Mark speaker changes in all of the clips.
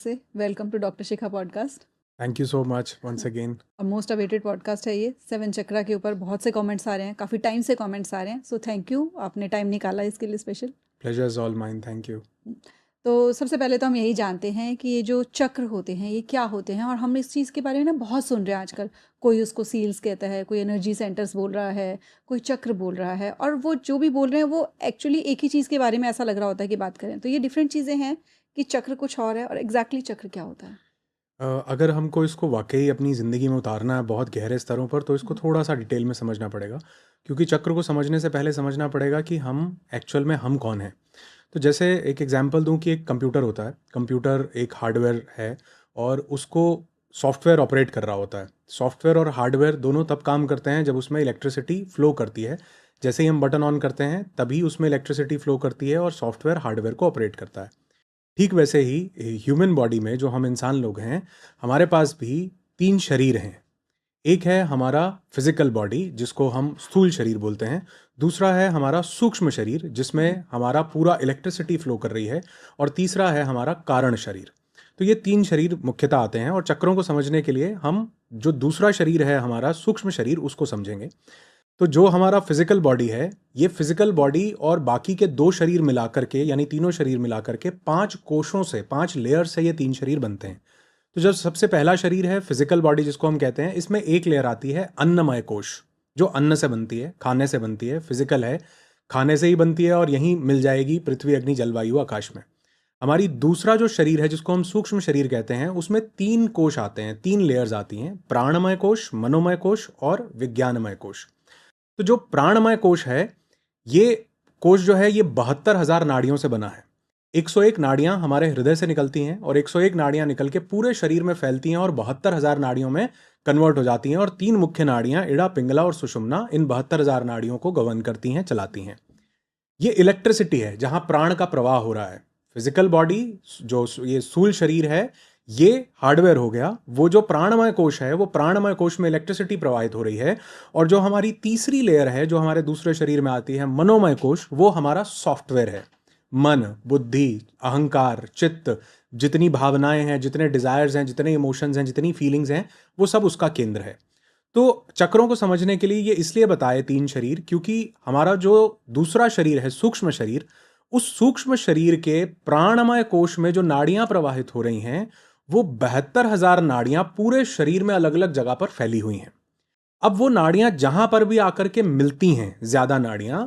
Speaker 1: से welcome to doctor Shikha podcast.
Speaker 2: Thank you so much once again.
Speaker 1: और most awaited podcast है ये। 7 चक्रा के ऊपर बहुत से कमेंट्स आ रहे हैं, काफ़ी टाइम से कमेंट्स आ रहे हैं, सो थैंक यू, आपने टाइम निकाला इसके लिए special.
Speaker 2: Pleasure is all mine, thank you.
Speaker 1: तो सबसे पहले तो हम यही जानते हैं कि ये जो चक्र होते हैं ये क्या होते हैं, और हम इस चीज़ के बारे में ना बहुत सुन रहे हैं आजकल। कोई उसको सील्स कहता है, कोई एनर्जी सेंटर्स बोल रहा है, कोई चक्र बोल रहा है, और वो जो भी बोल रहे हैं वो एक्चुअली एक ही चीज़ के बारे में ऐसा लग रहा होता है कि बात करें। तो ये डिफरेंट चीज़ें हैं कि चक्र कुछ और है, और एग्जैक्टली चक्र क्या होता है।
Speaker 2: अगर हमको इसको वाकई अपनी ज़िंदगी में उतारना है बहुत गहरे स्तरों पर, तो इसको
Speaker 1: हम्म,
Speaker 2: थोड़ा सा डिटेल में समझना पड़ेगा। क्योंकि चक्र को समझने से पहले समझना पड़ेगा कि हम एक्चुअल में हम कौन हैं। तो जैसे एक एग्जांपल दूं कि एक कंप्यूटर होता है। कंप्यूटर एक हार्डवेयर है और उसको सॉफ्टवेयर ऑपरेट कर रहा होता है। सॉफ्टवेयर और हार्डवेयर दोनों तब काम करते हैं जब उसमें इलेक्ट्रिसिटी फ्लो करती है। जैसे ही हम बटन ऑन करते हैं तभी उसमें इलेक्ट्रिसिटी फ्लो करती है और सॉफ्टवेयर हार्डवेयर को ऑपरेट करता है। ठीक वैसे ही ह्यूमन बॉडी में जो हम इंसान लोग हैं, हमारे पास भी 3 शरीर हैं। एक है हमारा फिजिकल बॉडी जिसको हम स्थूल शरीर बोलते हैं। दूसरा है हमारा सूक्ष्म शरीर जिसमें हमारा पूरा इलेक्ट्रिसिटी फ्लो कर रही है। और तीसरा है हमारा कारण शरीर। तो ये 3 शरीर मुख्यतः आते हैं, और चक्रों को समझने के लिए हम जो दूसरा शरीर है हमारा सूक्ष्म शरीर उसको समझेंगे। तो जो हमारा फिजिकल बॉडी है, ये फिजिकल बॉडी और बाकी के 2 शरीर मिलाकर के, यानी तीनों शरीर मिलाकर के 5 कोशों से, 5 लेयर से ये 3 शरीर बनते हैं। तो जब सबसे पहला शरीर है फिजिकल बॉडी जिसको हम कहते हैं, इसमें एक लेयर आती है अन्नमय कोश, जो अन्न से बनती है, खाने से बनती है, फिजिकल है, खाने से ही बनती है और यहीं मिल जाएगी पृथ्वी अग्नि जलवायु आकाश में। हमारी दूसरा जो शरीर है जिसको हम सूक्ष्म शरीर कहते हैं, उसमें 3 कोश आते हैं, 3 लेयर्स आती हैं, प्राणमय कोश, मनोमय कोश और विज्ञानमय कोश। तो जो प्राणमय कोश है, ये कोश जो है ये 72,000 नाड़ियों से बना है। 101 नाड़ियां हमारे हृदय से निकलती हैं और 101 नाड़ियां निकल के पूरे शरीर में फैलती हैं और 72,000 नाड़ियों में कन्वर्ट हो जाती हैं। और 3 मुख्य नाड़ियां इड़ा, पिंगला और सुषुम्ना इन 72,000 नाड़ियों को गवर्न करती हैं, चलाती हैं। ये इलेक्ट्रिसिटी है जहां प्राण का प्रवाह हो रहा है। फिजिकल बॉडी, जो ये स्थूल शरीर है, ये हार्डवेयर हो गया। वो जो प्राणमय कोश है, वो प्राणमय कोश में इलेक्ट्रिसिटी प्रवाहित हो रही है। और जो हमारी तीसरी लेयर है जो हमारे दूसरे शरीर में आती है, मनोमय कोश, वो हमारा सॉफ्टवेयर है। मन, बुद्धि, अहंकार, चित्त, जितनी भावनाएं हैं, जितने डिजायर्स हैं, जितने इमोशंस हैं, जितनी फीलिंग्स हैं, वो सब उसका केंद्र है। तो चक्रों को समझने के लिए ये इसलिए बताए 3 शरीर, क्योंकि हमारा जो दूसरा शरीर है सूक्ष्म शरीर, उस सूक्ष्म शरीर के प्राणमय कोश में जो नाड़ियां प्रवाहित हो रही हैं, वो 72,000 नाड़ियां पूरे शरीर में अलग अलग जगह पर फैली हुई हैं। अब वो नाड़ियां जहां पर भी आकर के मिलती हैं, ज्यादा नाड़ियां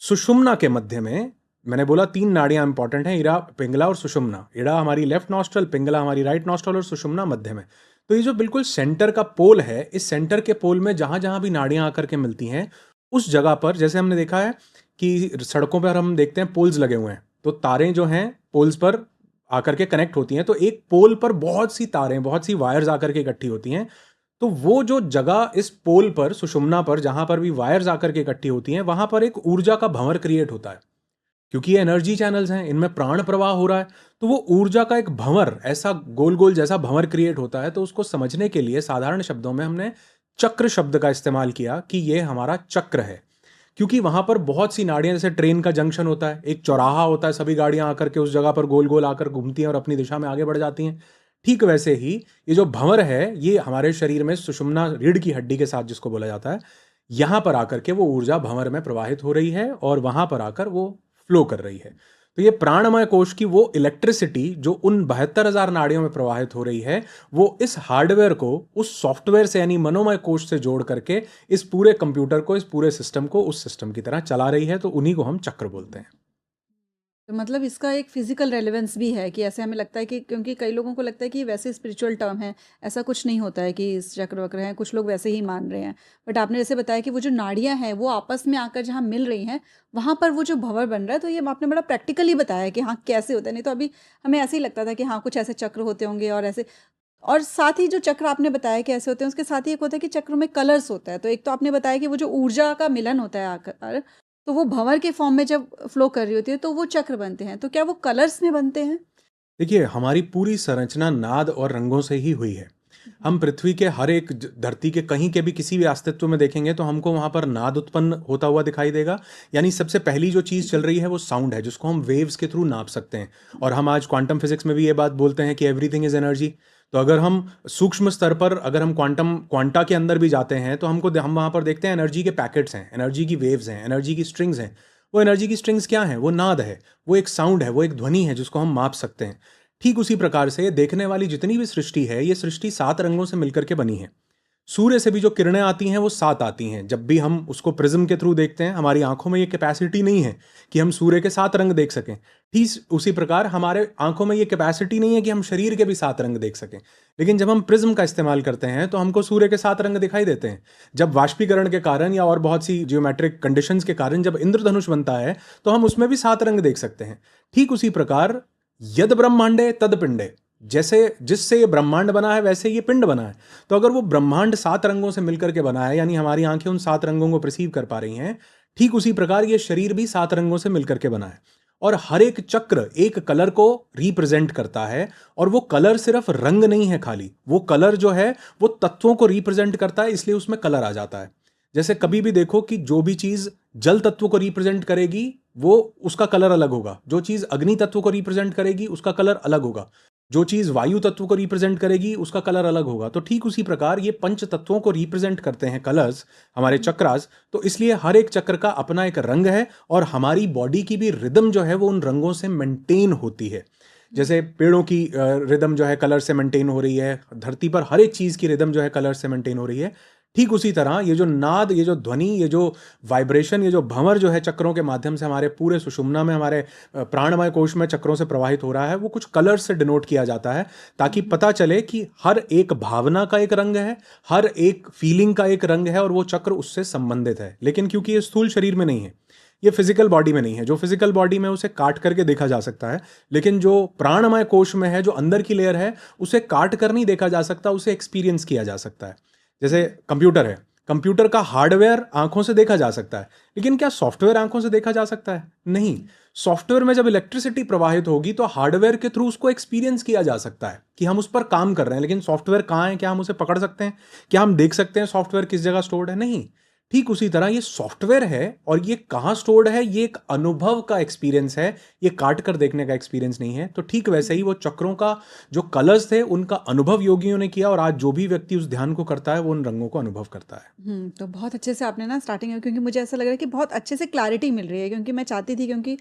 Speaker 2: सुषुम्ना के मध्य में। मैंने बोला 3 नाड़ियां इंपॉर्टेंट हैं, इड़ा, पिंगला और सुषुम्ना। इड़ा हमारी लेफ्ट नॉस्ट्रल, पिंगला हमारी राइट नॉस्ट्रल और सुषुम्ना मध्य में। तो ये जो बिल्कुल सेंटर का पोल है, इस सेंटर के पोल में जहां जहां भी नाड़ियां आकर के मिलती हैं, उस जगह पर, जैसे हमने देखा है कि सड़कों पर हम देखते हैं पोल्स लगे हुए हैं, तो तारें जो हैं पोल्स पर आकर के कनेक्ट होती हैं। तो एक पोल पर बहुत सी तारें, बहुत सी वायर्स आकर के इकट्ठी होती हैं। तो वो जो जगह इस पोल पर, सुषुम्ना पर, जहां पर भी वायर्स आकर के इकट्ठी होती हैं, वहां पर एक ऊर्जा का भंवर क्रिएट होता है। क्योंकि ये एनर्जी चैनल्स हैं, इनमें प्राण प्रवाह हो रहा है, तो वो ऊर्जा का एक भंवर, ऐसा गोल गोल जैसा भंवर क्रिएट होता है। तो उसको समझने के लिए साधारण शब्दों में हमने चक्र शब्द का इस्तेमाल किया कि ये हमारा चक्र है। क्योंकि वहां पर बहुत सी नाड़ियां, जैसे ट्रेन का जंक्शन होता है, एक चौराहा होता है, सभी गाड़ियां आकर के उस जगह पर गोल गोल आकर घूमती हैं और अपनी दिशा में आगे बढ़ जाती हैं। ठीक वैसे ही ये जो भंवर है, ये हमारे शरीर में सुषुम्ना, रीढ़ की हड्डी के साथ जिसको बोला जाता है, यहां पर आकर के वो ऊर्जा भंवर में प्रवाहित हो रही है और वहां पर आकर वो फ्लो कर रही है। तो ये प्राणमय कोश की वो इलेक्ट्रिसिटी जो उन 72,000 नाड़ियों में प्रवाहित हो रही है, वो इस हार्डवेयर को उस सॉफ्टवेयर से, यानी मनोमय कोश से जोड़ करके इस पूरे कंप्यूटर को, इस पूरे सिस्टम को उस सिस्टम की तरह चला रही है। तो उन्हीं को हम चक्र बोलते हैं।
Speaker 1: तो मतलब इसका एक फिजिकल रेलेवेंस भी है कि ऐसे हमें लगता है कि, क्योंकि कई लोगों को लगता है कि वैसे स्पिरिचुअल टर्म है, ऐसा कुछ नहीं होता है कि इस चक्र वक्र हैं, कुछ लोग वैसे ही मान रहे हैं। बट आपने जैसे बताया कि वो जो नाड़ियां हैं वो आपस में आकर जहाँ मिल रही हैं, वहाँ पर वो जो भंवर बन रहा है, तो ये आपने बड़ा प्रैक्टिकली बताया कि हाँ कैसे होता है। नहीं तो अभी हमें ऐसे ही लगता था कि हाँ कुछ ऐसे चक्र होते होंगे और ऐसे। और साथ ही जो चक्र आपने बताया कि ऐसे होते हैं, उसके साथ ही एक होता है कि चक्र में कलर्स होता है। तो एक तो आपने बताया कि वो जो ऊर्जा का मिलन होता है आकर, तो वो भंवर के फॉर्म में जब फ्लो कर रही होती है तो वो चक्र बनते हैं। तो क्या वो कलर्स में बनते हैं?
Speaker 2: देखिए, हमारी पूरी संरचना नाद और रंगों से ही हुई है। हम पृथ्वी के हर एक धरती के कहीं के भी किसी भी अस्तित्व में देखेंगे तो हमको वहां पर नाद उत्पन्न होता हुआ दिखाई देगा। यानी सबसे पहली जो चीज चल रही है वो साउंड है, जिसको हम वेव्स के थ्रू नाप सकते हैं। और हम आज क्वांटम फिजिक्स में भी ये बात बोलते हैं कि एवरीथिंग इज एनर्जी। तो अगर हम सूक्ष्म स्तर पर, अगर हम क्वांटा के अंदर भी जाते हैं तो हम वहां पर देखते हैं एनर्जी के पैकेट्स हैं, एनर्जी की वेव्स हैं, एनर्जी की स्ट्रिंग्स हैं। वो एनर्जी की स्ट्रिंग्स क्या हैं? वो नाद है, वो एक साउंड है, वो एक ध्वनि है जिसको हम माप सकते हैं। ठीक उसी प्रकार से देखने वाली जितनी भी सृष्टि है, ये सृष्टि 7 रंगों से मिलकर के बनी है। सूर्य से भी जो किरणें आती हैं वो 7 आती हैं। जब भी हम उसको प्रिज्म के थ्रू देखते हैं, हमारी आंखों में ये कैपेसिटी नहीं है कि हम सूर्य के 7 रंग देख सकें। ठीक उसी प्रकार हमारे आंखों में ये कैपेसिटी नहीं है कि हम शरीर के भी 7 रंग देख सकें। लेकिन जब हम प्रिज्म का इस्तेमाल करते हैं तो हमको सूर्य के 7 रंग दिखाई देते हैं। जब वाष्पीकरण के कारण या और बहुत सी जियोमेट्रिक कंडीशंस के कारण जब इंद्रधनुष बनता है तो हम उसमें भी 7 रंग देख सकते हैं। ठीक उसी प्रकार यद ब्रह्मांडे तद पिंडे, जैसे जिससे ये ब्रह्मांड बना है वैसे ये पिंड बना है। तो अगर वो ब्रह्मांड 7 रंगों से मिलकर के बना है, यानी हमारी आंखें उन 7 रंगों को परसीव कर पा रही हैं, ठीक उसी प्रकार ये शरीर भी 7 रंगों से मिलकर के बना है। और हर एक चक्र एक कलर को रिप्रेजेंट करता है। और वो कलर सिर्फ रंग नहीं है खाली, वो कलर जो है वो तत्वों को रिप्रेजेंट करता है, इसलिए उसमें कलर आ जाता है। जैसे कभी भी देखो कि जो भी चीज जल तत्व को रिप्रेजेंट करेगी वो उसका कलर अलग होगा, जो चीज अग्नि तत्व को रिप्रेजेंट करेगी उसका कलर अलग होगा, जो चीज वायु तत्व को रिप्रेजेंट करेगी उसका कलर अलग होगा। तो ठीक उसी प्रकार ये पंच तत्वों को रिप्रेजेंट करते हैं कलर्स, हमारे चक्रास। तो इसलिए हर एक चक्र का अपना एक रंग है और हमारी बॉडी की भी रिदम जो है वो उन रंगों से मेंटेन होती है। जैसे पेड़ों की रिदम जो है कलर से मेंटेन हो रही है, धरती पर हर एक चीज की रिदम जो है कलर से मेंटेन हो रही है। ठीक उसी तरह ये जो नाद, ये जो ध्वनि, ये जो वाइब्रेशन, ये जो भंवर जो है चक्रों के माध्यम से हमारे पूरे सुषुम्ना में, हमारे प्राणमय कोश में चक्रों से प्रवाहित हो रहा है, वो कुछ कलर्स से डिनोट किया जाता है ताकि पता चले कि हर एक भावना का एक रंग है, हर एक फीलिंग का एक रंग है और वो चक्र उससे संबंधित है। लेकिन क्योंकि ये स्थूल शरीर में नहीं है, ये फिजिकल बॉडी में नहीं है, जो फिजिकल बॉडी में उसे काट करके देखा जा सकता है, लेकिन जो प्राणमय कोश में है, जो अंदर की लेयर है, उसे काट कर नहीं देखा जा सकता, उसे एक्सपीरियंस किया जा सकता है। जैसे कंप्यूटर है, कंप्यूटर का हार्डवेयर आंखों से देखा जा सकता है, लेकिन क्या सॉफ्टवेयर आंखों से देखा जा सकता है? नहीं। सॉफ्टवेयर में जब इलेक्ट्रिसिटी प्रवाहित होगी तो हार्डवेयर के थ्रू उसको एक्सपीरियंस किया जा सकता है कि हम उस पर काम कर रहे हैं, लेकिन सॉफ्टवेयर कहाँ है? क्या हम उसे पकड़ सकते हैं? क्या हम देख सकते हैं सॉफ्टवेयर किस जगह स्टोर्ड है? नहीं। ठीक उसी तरह ये सॉफ्टवेयर है और ये कहाँ स्टोर्ड है, ये एक अनुभव का एक्सपीरियंस है, ये काट कर देखने का एक्सपीरियंस नहीं है। तो ठीक वैसे ही वो चक्रों का जो कलर्स थे उनका अनुभव योगियों ने किया, और आज जो भी व्यक्ति उस ध्यान को करता है वो उन रंगों को अनुभव करता है।
Speaker 1: तो बहुत अच्छे से आपने ना स्टार्टिंग में, क्योंकि मुझे ऐसा लग रहा है कि बहुत अच्छे से क्लैरिटी मिल रही है, क्योंकि मैं चाहती थी, क्योंकि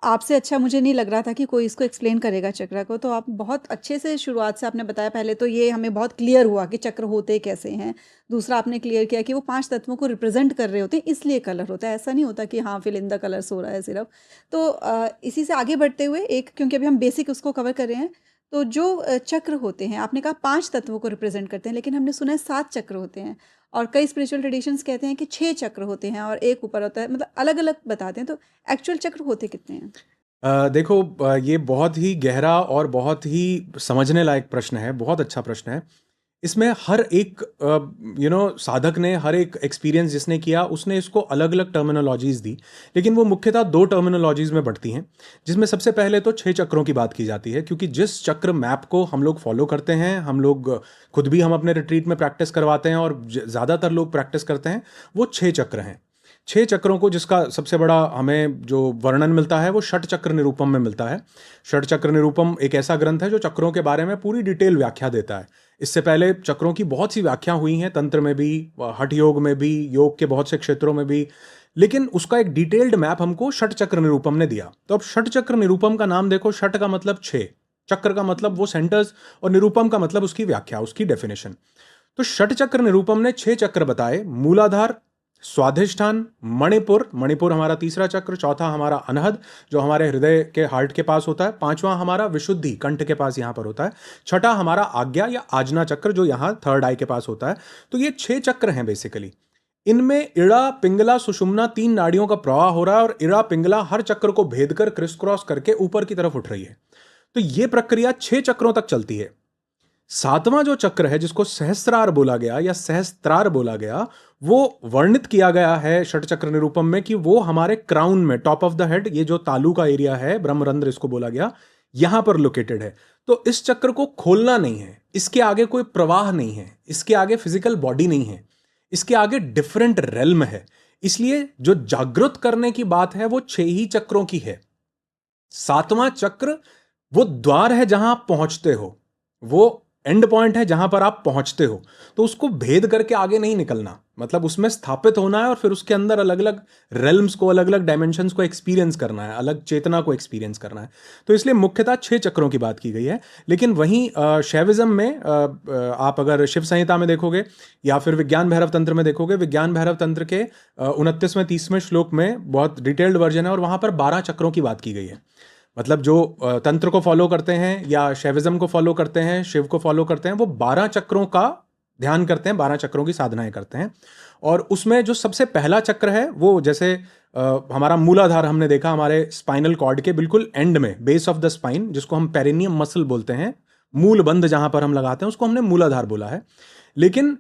Speaker 1: आपसे अच्छा मुझे नहीं लग रहा था कि कोई इसको एक्सप्लेन करेगा चक्र को। तो आप बहुत अच्छे से शुरुआत से आपने बताया। पहले तो ये हमें बहुत क्लियर हुआ कि चक्र होते कैसे हैं। दूसरा आपने क्लियर किया कि वो 5 तत्वों को रिप्रेजेंट कर रहे होते हैं, इसलिए कलर होता है। ऐसा नहीं होता कि हाँ फिल इन द कलर्स हो रहा है सिर्फ। तो इसी से आगे बढ़ते हुए एक, क्योंकि अभी हम बेसिक उसको कवर कर रहे हैं, तो जो चक्र होते हैं, आपने कहा 5 तत्वों को रिप्रेजेंट करते हैं, लेकिन हमने सुना है 7 चक्र होते हैं। और कई स्पिरिचुअल ट्रेडिशंस कहते हैं कि 6 चक्र होते हैं और एक ऊपर होता है, मतलब अलग अलग बताते हैं। तो एक्चुअल चक्र होते कितने हैं?
Speaker 2: देखो, ये बहुत ही गहरा और बहुत ही समझने लायक प्रश्न है, बहुत अच्छा प्रश्न है। इसमें हर एक साधक ने, हर एक एक्सपीरियंस जिसने किया, उसने इसको अलग अलग टर्मिनोलॉजीज दी, लेकिन वो मुख्यतः 2 टर्मिनोलॉजीज में बढ़ती हैं, जिसमें सबसे पहले तो 6 चक्रों की बात की जाती है। क्योंकि जिस चक्र मैप को हम लोग फॉलो करते हैं, हम लोग खुद भी हम अपने रिट्रीट में प्रैक्टिस करवाते हैं और ज़्यादातर लोग प्रैक्टिस करते हैं, वो 6 चक्र हैं। 6 चक्रों को, जिसका सबसे बड़ा हमें जो वर्णन मिलता है वो षट चक्र निरूपम में मिलता है। षट चक्र निरूपम एक ऐसा ग्रंथ है जो चक्रों के बारे में पूरी डिटेल व्याख्या देता है। इससे पहले चक्रों की बहुत सी व्याख्या हुई हैं, तंत्र में भी, हठ योग में भी, योग के बहुत से क्षेत्रों में भी, लेकिन उसका एक डिटेल्ड मैप हमको षट चक्र निरूपम ने दिया। तो अब षट चक्र निरूपम का नाम देखो, षट का मतलब 6, चक्र का मतलब वो सेंटर्स, और निरूपम का मतलब उसकी व्याख्या, उसकी डेफिनेशन। तो षट चक्र निरूपम ने 6 चक्र बताए: मूलाधार, स्वाधिष्ठान, मणिपुर, मणिपुर हमारा तीसरा चक्र, चौथा हमारा अनहद जो हमारे हृदय के हार्ट के पास होता है, पांचवा हमारा विशुद्धि कंठ के पास यहां पर होता है, छठा हमारा आज्ञा या आजना चक्र जो यहां थर्ड आई के पास होता है। तो ये 6 चक्र हैं बेसिकली। इनमें इड़ा, पिंगला, सुषुम्ना 3 नाड़ियों का प्रवाह हो रहा है, और इड़ा पिंगला हर चक्र को भेद कर क्रिस क्रॉस करके ऊपर की तरफ उठ रही है। तो ये प्रक्रिया 6 चक्रों तक चलती है। 7वां जो चक्र है, जिसको सहस्त्रार बोला गया या सहस्त्रार बोला गया, वो वर्णित किया गया है षट चक्र निरूपम में कि वो हमारे क्राउन में, टॉप ऑफ द हेड, ये जो तालू का एरिया है, ब्रह्मरंध्र इसको बोला गया, यहां पर लोकेटेड है। तो इस चक्र को खोलना नहीं है, इसके आगे कोई प्रवाह नहीं है, इसके आगे फिजिकल बॉडी नहीं है, इसके आगे डिफरेंट रेल्म है। इसलिए जो जागृत करने की बात है वो 6 ही चक्रों की है। 7वां चक्र वो द्वार है जहां आप पहुंचते हो, वो एंड पॉइंट है जहां पर आप पहुंचते हो। तो उसको भेद करके आगे नहीं निकलना, मतलब उसमें स्थापित होना है और फिर उसके अंदर अलग अलग रेल्म्स को, अलग अलग डायमेंशंस को एक्सपीरियंस करना है, अलग चेतना को एक्सपीरियंस करना है। तो इसलिए मुख्यतः 6 चक्रों की बात की गई है। लेकिन वहीं शैविज्म में आप अगर शिव संहिता में देखोगे या फिर विज्ञान भैरव तंत्र में देखोगे, विज्ञान भैरव तंत्र के 29वें 30वें श्लोक में बहुत डिटेल्ड वर्जन है और वहां पर 12 चक्रों की बात की गई है। मतलब जो तंत्र को फॉलो करते हैं या शैविज्म को फॉलो करते हैं, शिव को फॉलो करते हैं, वो 12 चक्रों का ध्यान करते हैं, 12 चक्रों की साधनाएं करते हैं। और उसमें जो सबसे पहला चक्र है वो जैसे हमारा मूलाधार हमने देखा हमारे स्पाइनल कॉर्ड के बिल्कुल एंड में, बेस ऑफ द स्पाइन, जिसको हम पेरिनियम मसल बोलते हैं, मूल बंध जहां पर हम लगाते हैं उसको हमने मूलाधार बोला है। लेकिन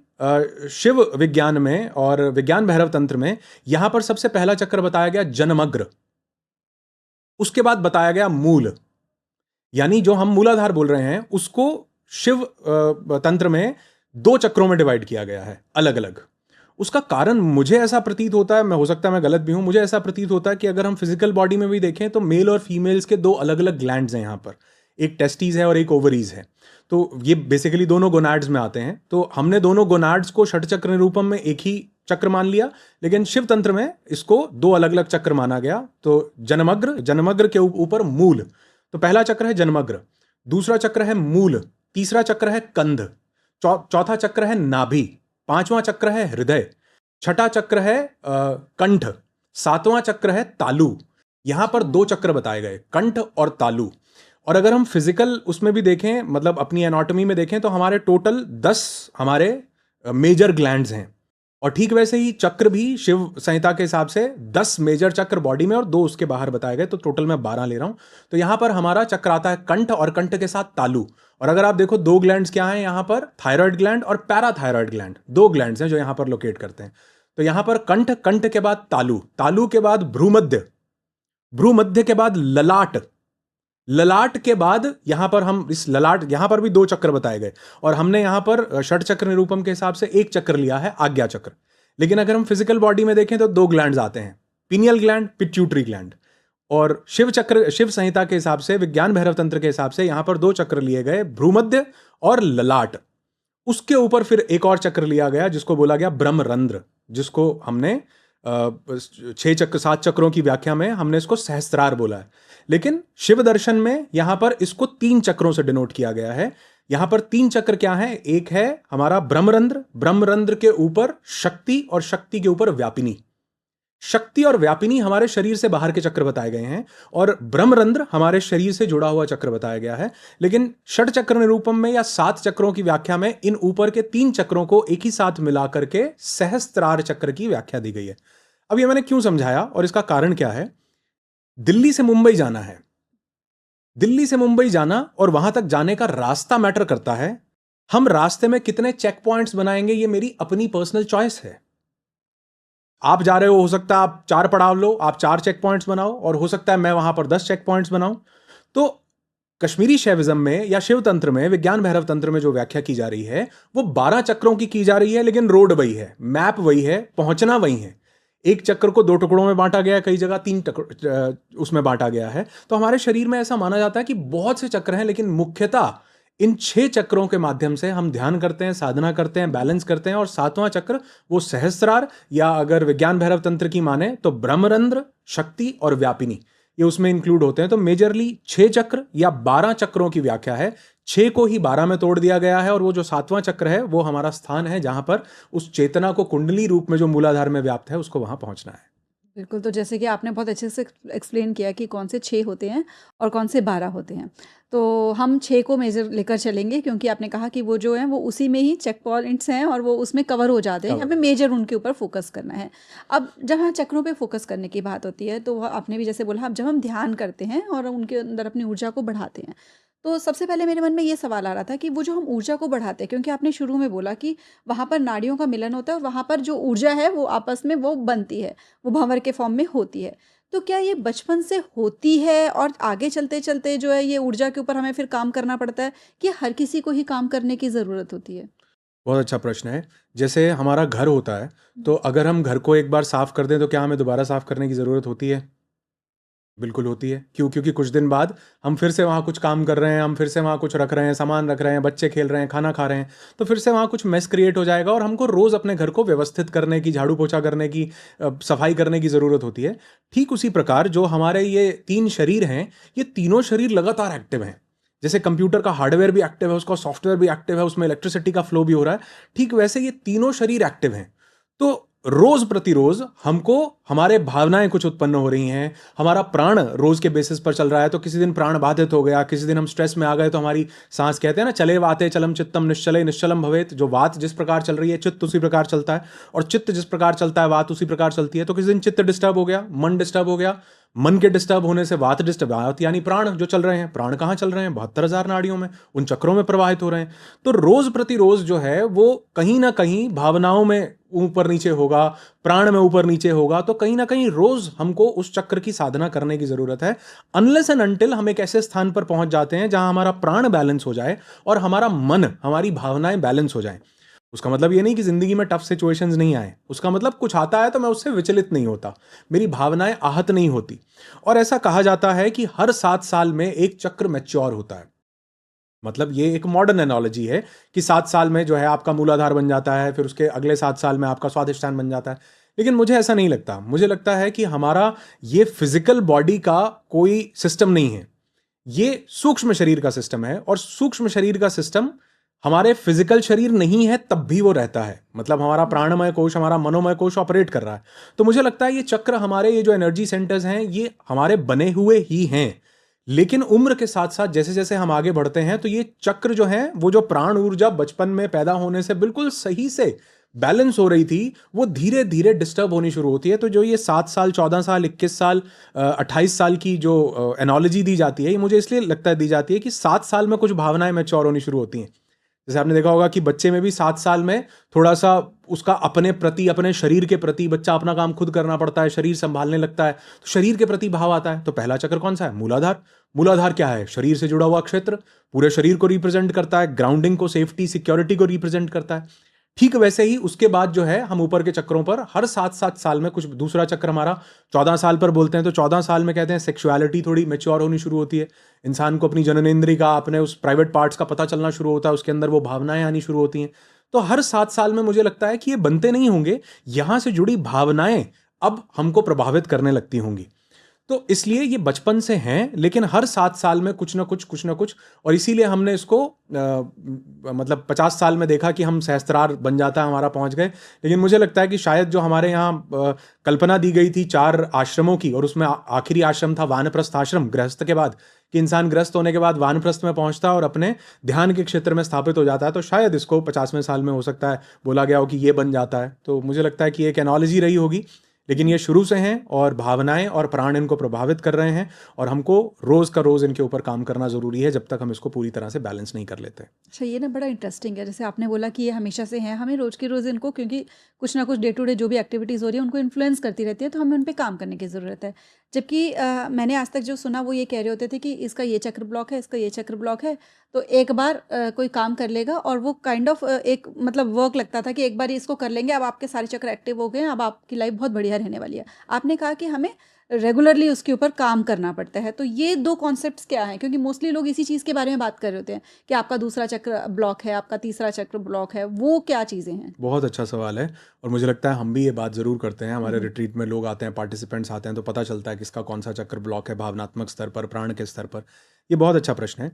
Speaker 2: शिव विज्ञान में और विज्ञान भैरव तंत्र में यहां पर सबसे पहला चक्र बताया गया जनमग्र, उसके बाद बताया गया मूल। यानी जो हम मूलाधार बोल रहे हैं उसको शिव तंत्र में 2 चक्रों में डिवाइड किया गया है अलग अलग। उसका कारण मुझे ऐसा प्रतीत होता है, मैं हो सकता है मैं गलत भी हूं, मुझे ऐसा प्रतीत होता है कि अगर हम फिजिकल बॉडी में भी देखें तो मेल और फीमेल्स के 2 अलग अलग ग्लैंड्स हैं यहां पर, एक टेस्टीज है और एक ओवरीज है। तो ये बेसिकली दोनों गोनाड्स में आते हैं। तो हमने दोनों गोनाड्स को षटचक्र निरूपम में एक ही चक्र मान लिया, लेकिन शिव तंत्र में इसको 2 अलग अलग चक्र माना गया। तो जनमग्र, जनमग्र के ऊपर मूल, तो पहला चक्र है जनमग्र, दूसरा चक्र है मूल, तीसरा चक्र है कंध, चौथा चक्र है नाभि, पांचवां चक्र है हृदय, छठा चक्र है कंठ, सातवां चक्र है तालु। यहां पर 2 चक्र बताए गए, कंठ और तालु। और अगर हम फिजिकल उसमें भी देखें, मतलब अपनी एनाटॉमी में देखें, तो हमारे टोटल 10 हमारे मेजर ग्लैंड्स हैं। और ठीक वैसे ही चक्र भी शिव संहिता के हिसाब से 10 मेजर चक्र बॉडी में और 2 उसके बाहर बताए गए, तो टोटल मैं 12 ले रहा हूं। तो यहां पर हमारा चक्र आता है कंठ और कंठ के साथ तालु। और अगर आप देखो 2 ग्लैंड्स क्या हैं यहां पर, थायराइड ग्लैंड और पैराथायराइड ग्लैंड, 2 ग्लैंड्स हैं जो यहां पर लोकेट करते हैं। तो यहां पर कंठ, कंठ के बाद तालु, तालु के बाद भ्रूमध्य, भ्रूमध्य के बाद ललाट, ललाट के बाद यहां पर हम इस ललाट, यहां पर भी 2 चक्र बताए गए और हमने यहां पर षट चक्र निरूपम के हिसाब से 1 चक्र लिया है, आज्ञा चक्र। लेकिन अगर हम फिजिकल बॉडी में देखें तो 2 ग्लैंड्स आते हैं, पिनियल ग्लैंड, पिट्यूटरी ग्लैंड। और शिव चक्र, शिव संहिता के हिसाब से, विज्ञान भैरव तंत्र के हिसाब से यहां पर 2 चक्र लिए गए, भ्रूमध्य और ललाट। उसके ऊपर फिर एक और चक्र लिया गया जिसको बोला गया ब्रह्मरंध्र, जिसको हमने 6 चक्र, 7 चक्रों की व्याख्या में हमने इसको सहस्त्रार बोला है। लेकिन शिव दर्शन में यहां पर इसको 3 चक्रों से डिनोट किया गया है। यहां पर 3 चक्र क्या है, एक है हमारा ब्रह्मरंध्र, ब्रह्मरंध्र के ऊपर शक्ति और शक्ति के ऊपर व्यापिनी। शक्ति और व्यापिनी हमारे शरीर से बाहर के चक्र बताए गए हैं और ब्रह्मरंध्र हमारे शरीर से जुड़ा हुआ चक्र बताया गया है। लेकिन षट चक्र निरूपम में या 7 चक्रों की व्याख्या में इन ऊपर के 3 चक्रों को एक ही साथ मिलाकर के सहस्त्रार चक्र की व्याख्या दी गई है। अब ये मैंने क्यों समझाया और इसका कारण क्या है। दिल्ली से मुंबई जाना है, दिल्ली से मुंबई जाना और वहां तक जाने का रास्ता मैटर करता है। हम रास्ते में कितने चेक पॉइंट्स बनाएंगे ये मेरी अपनी पर्सनल चॉइस है। आप जा रहे हो सकता है आप 4 पड़ाव लो, आप 4 चेक पॉइंट्स बनाओ, और हो सकता है मैं वहां पर 10 चेक पॉइंट्स बनाऊं। तो कश्मीरी शैविज्म में या शिव तंत्र में, विज्ञान भैरव तंत्र में जो व्याख्या की जा रही है वो 12 चक्रों की जा रही है, लेकिन रोड वही है, मैप वही है, पहुंचना वही है। एक चक्र को 2 टुकड़ों में बांटा गया है, कई जगह 3 उसमें बांटा गया है। तो हमारे शरीर में ऐसा माना जाता है कि बहुत से चक्र हैं, लेकिन मुख्यतः इन 6 चक्रों के माध्यम से हम ध्यान करते हैं, साधना करते हैं, बैलेंस करते हैं। और 7वां चक्र वो सहस्त्रार, या अगर विज्ञान भैरव तंत्र की माने तो ब्रह्मरंध्र, शक्ति और व्यापिनी, ये उसमें इंक्लूड होते हैं। तो मेजरली 6 चक्र या 12 चक्रों की व्याख्या है। 6 को ही 12 में तोड़ दिया गया है और वो जो 7वां चक्र है वो हमारा स्थान है जहां पर उस चेतना को कुंडली रूप में जो मूलाधार में व्याप्त है उसको वहां पहुंचना है।
Speaker 1: बिल्कुल, तो जैसे कि आपने बहुत अच्छे से एक्सप्लेन किया कि कौन से 6 होते हैं और कौन से 12 होते हैं। तो हम 6 को मेजर लेकर चलेंगे, क्योंकि आपने कहा कि वो जो हैं वो उसी में ही चेक पॉइंट्स हैं और वो उसमें कवर हो जाते हैं,
Speaker 2: कवर।
Speaker 1: हमें मेजर उनके ऊपर फोकस करना है। अब जब हाँ चक्रों पे फोकस करने की बात होती है, तो आपने भी जैसे बोला, अब जब हम ध्यान करते हैं और उनके अंदर अपनी ऊर्जा को बढ़ाते हैं, तो सबसे पहले मेरे मन में ये सवाल आ रहा था कि वो जो हम ऊर्जा को बढ़ाते हैं, क्योंकि आपने शुरू में बोला कि वहाँ पर नाड़ियों का मिलन होता है और वहाँ पर जो ऊर्जा है वो आपस में वो बनती है, वो भंवर के फॉर्म में होती है। तो क्या ये बचपन से होती है और आगे चलते-चलते जो है ये ऊर्जा के ऊपर हमें फिर काम करना पड़ता है कि हर किसी को ही काम करने की ज़रूरत होती है?
Speaker 2: बहुत अच्छा प्रश्न है। जैसे हमारा घर होता है, तो अगर हम घर को एक बार साफ कर दें, तो क्या हमें दोबारा साफ करने की ज़रूरत होती है? बिल्कुल होती है। क्यों? क्योंकि कुछ दिन बाद हम फिर से वहाँ कुछ काम कर रहे हैं, हम फिर से वहाँ कुछ रख रहे हैं, सामान रख रहे हैं, बच्चे खेल रहे हैं, खाना खा रहे हैं, तो फिर से वहाँ कुछ मेस क्रिएट हो जाएगा और हमको रोज़ अपने घर को व्यवस्थित करने की, झाड़ू-पोछा करने की, सफाई करने की ज़रूरत होती है। ठीक उसी प्रकार जो हमारे ये 3 शरीर हैं, ये तीनों शरीर लगातार एक्टिव हैं। जैसे कंप्यूटर का हार्डवेयर भी एक्टिव है, उसका सॉफ्टवेयर भी एक्टिव है, उसमें इलेक्ट्रिसिटी का फ्लो भी हो रहा है, ठीक वैसे ये तीनों शरीर एक्टिव हैं। तो रोज प्रतिरोज हमको हमारे भावनाएं कुछ उत्पन्न हो रही हैं, हमारा प्राण रोज के बेसिस पर चल रहा है। तो किसी दिन प्राण बाधित हो गया, किसी दिन हम स्ट्रेस में आ गए, तो हमारी सांस, कहते हैं ना, चले वाते चलम चित्तम निश्चले निश्चलम भवेत, जो वात जिस प्रकार चल रही है चित्त उसी प्रकार चलता है, और चित्त जिस प्रकार चलता है वात उसी प्रकार चलती है। तो किसी दिन चित्त डिस्टर्ब हो गया, मन डिस्टर्ब हो गया, मन के डिस्टर्ब होने से वात डिस्टर्ब, वात यानी प्राण जो चल रहे हैं, प्राण कहाँ चल रहे हैं? 72,000 नाड़ियों में, उन चक्रों में प्रवाहित हो रहे हैं। तो रोज प्रतिरोज जो है वो कहीं ना कहीं भावनाओं में ऊपर नीचे होगा, प्राण में ऊपर नीचे होगा, तो कहीं ना कहीं रोज हमको उस चक्र की साधना करने की जरूरत है। अनलेस एंड अनटिल हम एक ऐसे स्थान पर पहुंच जाते हैं जहां हमारा प्राण बैलेंस हो जाए और हमारा मन, हमारी भावनाएं बैलेंस हो जाएं। उसका मतलब ये नहीं कि जिंदगी में टफ सिचुएशंस नहीं आए, उसका मतलब कुछ आता है तो मैं उससे विचलित नहीं होता, मेरी भावनाएं आहत नहीं होती। और ऐसा कहा जाता है कि हर 7 साल में एक चक्र मैच्योर होता है। मतलब ये एक मॉडर्न एनोलॉजी है कि 7 साल में जो है आपका मूलाधार बन जाता है, फिर उसके अगले 7 साल में आपका स्वादिष्टान बन जाता है। लेकिन मुझे ऐसा नहीं लगता। मुझे लगता है कि हमारा ये फिजिकल बॉडी का कोई सिस्टम नहीं है, ये सूक्ष्म शरीर का सिस्टम है। और सूक्ष्म शरीर का सिस्टम हमारे फिजिकल शरीर नहीं है तब भी वो रहता है। मतलब हमारा प्राणमय कोश, हमारा मनोमय कोश ऑपरेट कर रहा है। तो मुझे लगता है ये चक्र, हमारे ये जो एनर्जी सेंटर्स हैं, ये हमारे बने हुए ही हैं। लेकिन उम्र के साथ साथ जैसे जैसे हम आगे बढ़ते हैं, तो ये चक्र जो है, वो जो प्राण ऊर्जा बचपन में पैदा होने से बिल्कुल सही से बैलेंस हो रही थी, वो धीरे धीरे डिस्टर्ब होनी शुरू होती है। तो जो ये 7 साल, 14 साल, 21 साल, 28 साल की जो एनोलॉजी दी जाती है, ये मुझे इसलिए लगता है दी जाती है कि 7 साल में कुछ भावनाएं मैच्योर होनी शुरू होती हैं। जैसे आपने देखा होगा कि बच्चे में भी 7 साल में थोड़ा सा उसका अपने प्रति, अपने शरीर के प्रति, बच्चा अपना काम खुद करना पड़ता है, शरीर संभालने लगता है, तो शरीर के प्रति भाव आता है। तो पहला चक्र कौन सा है? मूलाधार। मूलाधार क्या है? शरीर से जुड़ा हुआ क्षेत्र, पूरे शरीर को रिप्रेजेंट करता है, ग्राउंडिंग को, सेफ्टी, सिक्योरिटी को रिप्रेजेंट करता है। ठीक वैसे ही उसके बाद जो है हम ऊपर के चक्रों पर हर 7-7 साल में कुछ दूसरा चक्र हमारा 14 साल पर बोलते हैं। तो 14 साल में कहते हैं सेक्सुअलिटी थोड़ी मेच्योर होनी शुरू होती है, इंसान को अपनी जननेंद्रिय का, अपने उस प्राइवेट पार्ट्स का पता चलना शुरू होता है, उसके अंदर वो भावनाएं आनी शुरू होती हैं। तो हर 7 साल में मुझे लगता है कि ये बनते नहीं होंगे, यहां से जुड़ी भावनाएं अब हमको प्रभावित करने लगती होंगी। तो इसलिए ये बचपन से हैं, लेकिन हर 7 साल में कुछ ना कुछ, कुछ ना कुछ। और इसीलिए हमने इसको मतलब 50 साल में देखा कि हम सहस्त्रार बन जाता है हमारा, पहुंच गए। लेकिन मुझे लगता है कि शायद जो हमारे यहाँ कल्पना दी गई थी 4 आश्रमों की, और उसमें आखिरी आश्रम था वानप्रस्थ आश्रम, गृहस्थ के बाद, कि इंसान ग्रस्त होने के बाद वानप्रस्थ में पहुंचता है और अपने ध्यान के क्षेत्र में स्थापित हो जाता है। तो शायद इसको 50वें साल में हो सकता है बोला गया हो कि ये बन जाता है। तो मुझे लगता है कि एक एनोलॉजी रही होगी, लेकिन ये शुरू से हैं और भावनाएं और प्राण इनको प्रभावित कर रहे हैं, और हमको रोज का रोज इनके ऊपर काम करना जरूरी है जब तक हम इसको पूरी तरह से बैलेंस नहीं कर लेते।
Speaker 1: अच्छा, ये ना बड़ा इंटरेस्टिंग है। जैसे आपने बोला कि ये हमेशा से हैं, हमें रोज़ के रोज़ इनको, क्योंकि कुछ ना कुछ डे टू डे जो भी एक्टिविटीज़ हो रही है उनको इन्फ्लुएंस करती रहती है, तो हमें उन पे काम करने की ज़रूरत है। जबकि मैंने आज तक जो सुना वो ये कह रहे होते थे कि इसका ये चक्र ब्लॉक है, इसका ये चक्र ब्लॉक है, तो एक बार कोई काम कर लेगा और वो काइंड ऑफ एक मतलब वर्क लगता था कि एक बार इसको कर लेंगे, अब आपके सारे चक्र एक्टिव हो गए हैं, अब आपकी लाइफ बहुत बढ़िया रहने वाली है। आपने कहा कि हमें रेगुलरली उसके ऊपर काम करना पड़ता है। तो ये 2 कॉन्सेप्ट्स क्या हैं? क्योंकि मोस्टली लोग इसी चीज़ के बारे में बात कर रहे होते हैं कि आपका दूसरा चक्र ब्लॉक है, आपका तीसरा चक्र ब्लॉक है, वो क्या चीज़ें हैं?
Speaker 2: बहुत अच्छा सवाल है, और मुझे लगता है हम भी ये बात ज़रूर करते हैं। हमारे
Speaker 1: हुँ,
Speaker 2: रिट्रीट में लोग आते हैं, पार्टिसिपेंट्स आते हैं, तो पता चलता है किसका कौन सा चक्र ब्लॉक है, भावनात्मक स्तर पर, प्राण के स्तर पर। ये बहुत अच्छा प्रश्न है।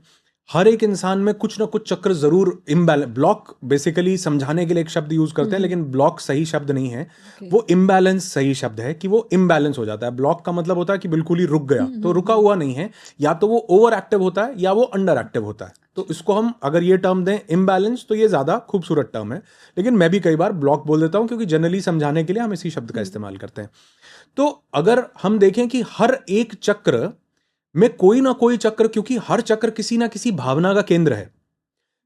Speaker 2: हर एक इंसान में कुछ ना कुछ चक्र जरूर इम्बैलेंस, ब्लॉक बेसिकली समझाने के लिए एक शब्द यूज करते हैं, लेकिन ब्लॉक सही शब्द नहीं है,
Speaker 1: ओके।
Speaker 2: वो इम्बैलेंस सही शब्द है, कि वो इम्बैलेंस हो जाता है। ब्लॉक का मतलब होता है कि बिल्कुल ही रुक गया, तो रुका हुआ नहीं है, या तो वो ओवर एक्टिव होता है या वो अंडर एक्टिव होता है। तो इसको हम अगर ये टर्म दें इम्बैलेंस, तो ये ज्यादा खूबसूरत टर्म है। लेकिन मैं भी कई बार ब्लॉक बोल देता हूं, क्योंकि जनरली समझाने के लिए हम इसी शब्द का इस्तेमाल करते हैं। तो अगर हम देखें कि हर एक चक्र में कोई ना कोई चक्र, क्योंकि हर चक्र किसी ना किसी भावना का केंद्र है।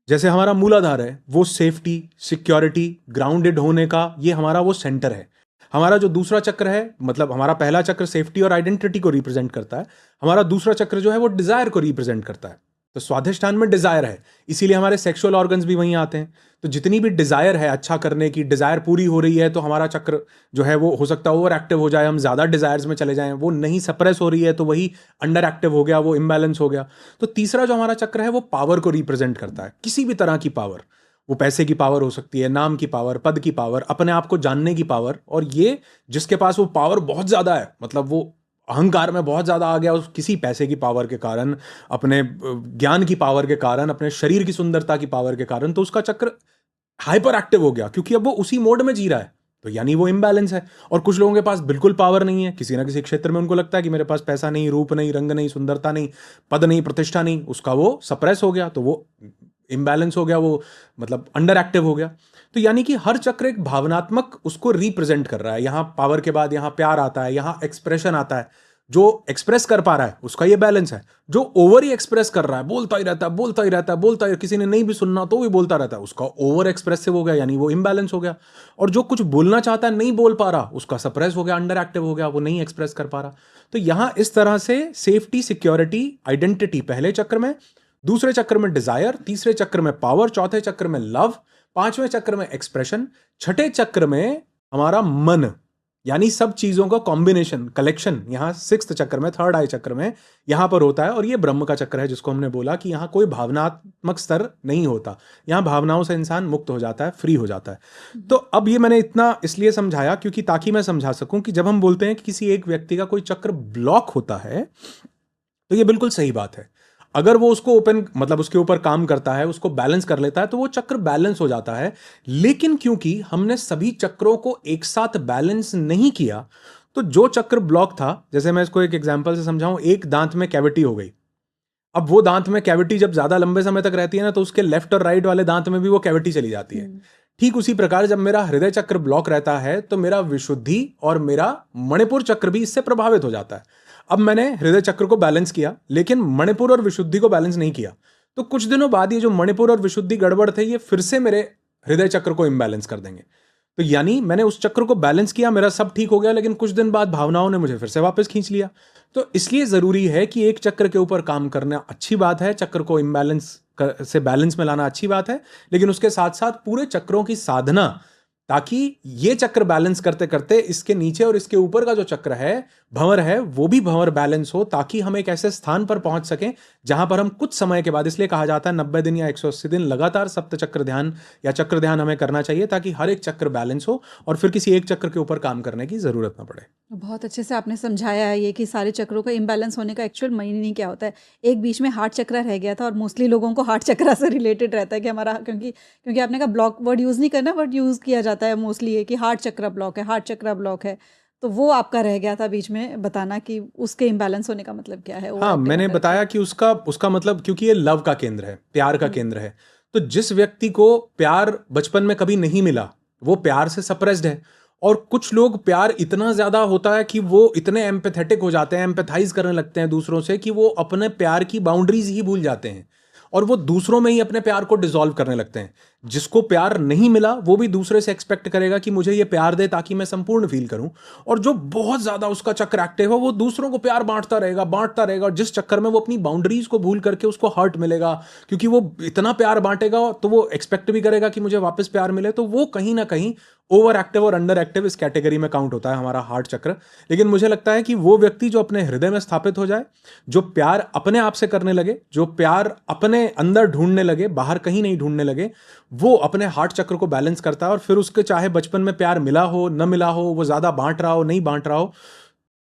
Speaker 2: जैसे हमारा मूलाधार है, वो सेफ्टी, सिक्योरिटी, ग्राउंडेड होने का, ये हमारा वो सेंटर है। हमारा जो दूसरा चक्र है, मतलब हमारा पहला चक्र सेफ्टी और आइडेंटिटी को रिप्रेजेंट करता है, हमारा दूसरा चक्र जो है वो डिजायर को रिप्रेजेंट करता है। तो स्वाधिष्ठान में डिजायर है, इसीलिए हमारे सेक्सुअल ऑर्गन्स भी वहीं आते हैं। तो जितनी भी डिजायर है अच्छा करने की, डिजायर पूरी हो रही है तो हमारा चक्र जो है वो हो सकता है ओवर एक्टिव हो जाए, हम ज्यादा डिजायर्स में चले जाएं। वो नहीं सप्रेस हो रही है तो वही अंडर एक्टिव हो गया, वो इम्बैलेंस हो गया। तो तीसरा जो हमारा चक्र है वो पावर को रिप्रेजेंट करता है, किसी भी तरह की पावर। वो पैसे की पावर हो सकती है, नाम की पावर, पद की पावर, अपने आप को जानने की पावर। और ये जिसके पास वो पावर बहुत ज्यादा है, मतलब वो अहंकार में बहुत ज्यादा आ गया उस किसी पैसे की पावर के कारण, अपने ज्ञान की पावर के कारण, अपने शरीर की सुंदरता की पावर के कारण, तो उसका चक्र हाइपर एक्टिव हो गया, क्योंकि अब वो उसी मोड में जी रहा है। तो यानी वो इम्बैलेंस है। और कुछ लोगों के पास बिल्कुल पावर नहीं है, किसी ना किसी क्षेत्र में उनको लगता है कि मेरे पास पैसा नहीं, रूप नहीं, रंग नहीं, सुंदरता नहीं, पद नहीं, प्रतिष्ठा नहीं, उसका वो सप्रेस हो गया, तो वो इम्बैलेंस हो गया, वो मतलब अंडर एक्टिव हो गया। तो यानी कि हर चक्र एक भावनात्मक उसको रिप्रेजेंट कर रहा है। यहां पावर के बाद यहां प्यार आता है, यहां एक्सप्रेशन आता है। जो एक्सप्रेस कर पा रहा है उसका ये बैलेंस है, जो ओवर ही एक्सप्रेस कर रहा है, बोलता ही रहता है, बोलता ही रहता है, बोलता ही, किसी ने नहीं भी सुनना तो भी बोलता रहता है, उसका ओवर एक्सप्रेसिव हो गया, यानी वो इम्बैलेंस हो गया। और जो कुछ बोलना चाहता है नहीं बोल पा रहा, उसका सप्रेस हो गया, अंडर एक्टिव हो गया, वो नहीं एक्सप्रेस कर पा रहा। तो यहां इस तरह से सेफ्टी, सिक्योरिटी, आइडेंटिटी पहले चक्र में, दूसरे चक्र में डिजायर, तीसरे चक्र में पावर, चौथे चक्र में लव, पांचवें चक्र में एक्सप्रेशन, छठे चक्र में हमारा मन, यानी सब चीजों का कॉम्बिनेशन, कलेक्शन, यहां सिक्स्थ चक्र में, थर्ड आई चक्र में यहां पर होता है। और ये ब्रह्म का चक्र है, जिसको हमने बोला कि यहां कोई भावनात्मक स्तर नहीं होता, यहां भावनाओं से इंसान मुक्त हो जाता है, फ्री हो जाता है। तो अब ये मैंने इतना इसलिए समझाया क्योंकि ताकि मैं समझा सकूं कि जब हम बोलते हैं कि किसी एक व्यक्ति का कोई चक्र ब्लॉक होता है, तो ये बिल्कुल सही बात है। अगर वो उसको ओपन, मतलब उसके ऊपर काम करता है, उसको बैलेंस कर लेता है, तो वो चक्र बैलेंस हो जाता है। लेकिन क्योंकि हमने सभी चक्रों को एक साथ बैलेंस नहीं किया, तो जो चक्र ब्लॉक था, जैसे मैं इसको एक एग्जांपल से समझाऊं, एक दांत में कैविटी हो गई। अब वो दांत में कैविटी जब ज्यादा लंबे समय तक रहती है ना, तो उसके लेफ्ट और राइट वाले दांत में भी वो कैविटी चली जाती है। ठीक उसी प्रकार जब मेरा हृदय चक्र ब्लॉक रहता है, तो मेरा विशुद्धि और मेरा मणिपुर चक्र भी इससे प्रभावित हो जाता है। अब मैंने हृदय चक्र को बैलेंस किया, लेकिन मणिपुर और विशुद्धि को बैलेंस नहीं किया, तो कुछ दिनों बाद ये जो मणिपुर और विशुद्धि गड़बड़ थे, ये फिर से मेरे हृदय चक्र को इम्बैलेंस कर देंगे। तो यानी मैंने उस चक्र को बैलेंस किया, मेरा सब ठीक हो गया, लेकिन कुछ दिन बाद भावनाओं ने मुझे फिर से वापस खींच लिया। तो इसलिए जरूरी है कि एक चक्र के ऊपर काम करना अच्छी बात है, चक्र को इम्बैलेंस से बैलेंस में लाना अच्छी बात है, लेकिन उसके साथ साथ पूरे चक्रों की साधना, ताकि ये चक्र बैलेंस करते करते इसके नीचे और इसके ऊपर का जो चक्र है, भंवर है, वो भी भंवर बैलेंस हो, ताकि हम एक ऐसे स्थान पर पहुंच सकें जहां पर हम कुछ समय के बाद, इसलिए कहा जाता है 90 दिन या 180 दिन लगातार सप्त चक्र ध्यान या चक्र ध्यान हमें करना चाहिए, ताकि हर एक चक्र बैलेंस हो और फिर किसी एक चक्र के ऊपर काम करने की जरूरत ना पड़े।
Speaker 1: बहुत अच्छे से आपने समझाया है ये कि सारे चक्रों का इम्बैलेंस होने का एक्चुअल मीनिंग क्या होता है। एक बीच में हार्ट चक्र रह गया था और मोस्टली लोगों को हार्ट चक्र से रिलेटेड रहता है कि हमारा, क्योंकि क्योंकि आपने कहा ब्लॉक वर्ड यूज़ नहीं करना, वर्ड यूज़ किया जाता है मोस्टली ये कि हार्ट चक्र ब्लॉक है, हार्ट चक्र ब्लॉक है। तो वो आपका रह गया था बीच में बताना कि उसके इम्बैलेंस होने का मतलब क्या है, ओवर
Speaker 2: हाँ,
Speaker 1: एक्टिव
Speaker 2: मैंने
Speaker 1: अंडर
Speaker 2: बताया
Speaker 1: एक्टिव।
Speaker 2: कि उसका उसका मतलब, क्योंकि ये लव का केंद्र है, प्यार का
Speaker 1: हम्म।
Speaker 2: केंद्र है। तो जिस व्यक्ति को प्यार बचपन में कभी नहीं मिला, वो प्यार से सप्रेस्ड है। और कुछ लोग प्यार इतना ज्यादा होता है कि वो इतने एम्पैथेटिक हो जाते हैं, एम्पैथाइज करने लगते हैं दूसरों से, कि वो अपने प्यार की बाउंड्रीज ही भूल जाते हैं और वो दूसरों में ही अपने प्यार को डिसॉल्व करने लगते हैं। जिसको प्यार नहीं मिला वो भी दूसरे से एक्सपेक्ट करेगा कि मुझे ये प्यार दे ताकि मैं संपूर्ण फील करूं। और जो बहुत ज्यादा उसका चक्र एक्टिव है, वो दूसरों को प्यार बांटता रहेगा, बांटता रहेगा, और जिस चक्कर में वो अपनी बाउंड्रीज को भूल करके उसको हर्ट मिलेगा, क्योंकि वो इतना प्यार बांटेगा तो वो एक्सपेक्ट भी करेगा कि मुझे वापस प्यार मिले। तो वो कहीं ना कहीं ओवर एक्टिव और अंडर एक्टिव इस कैटेगरी में काउंट होता है हमारा हार्ट चक्र। लेकिन मुझे लगता है कि वो व्यक्ति जो अपने हृदय में स्थापित हो जाए, जो प्यार अपने आप से करने लगे, जो प्यार अपने अंदर ढूंढने लगे, बाहर कहीं नहीं ढूंढने लगे, वो अपने हार्ट चक्र को बैलेंस करता है। और फिर उसके चाहे बचपन में प्यार मिला हो, न मिला हो, वो ज्यादा बांट रहा हो, नहीं बांट रहा हो,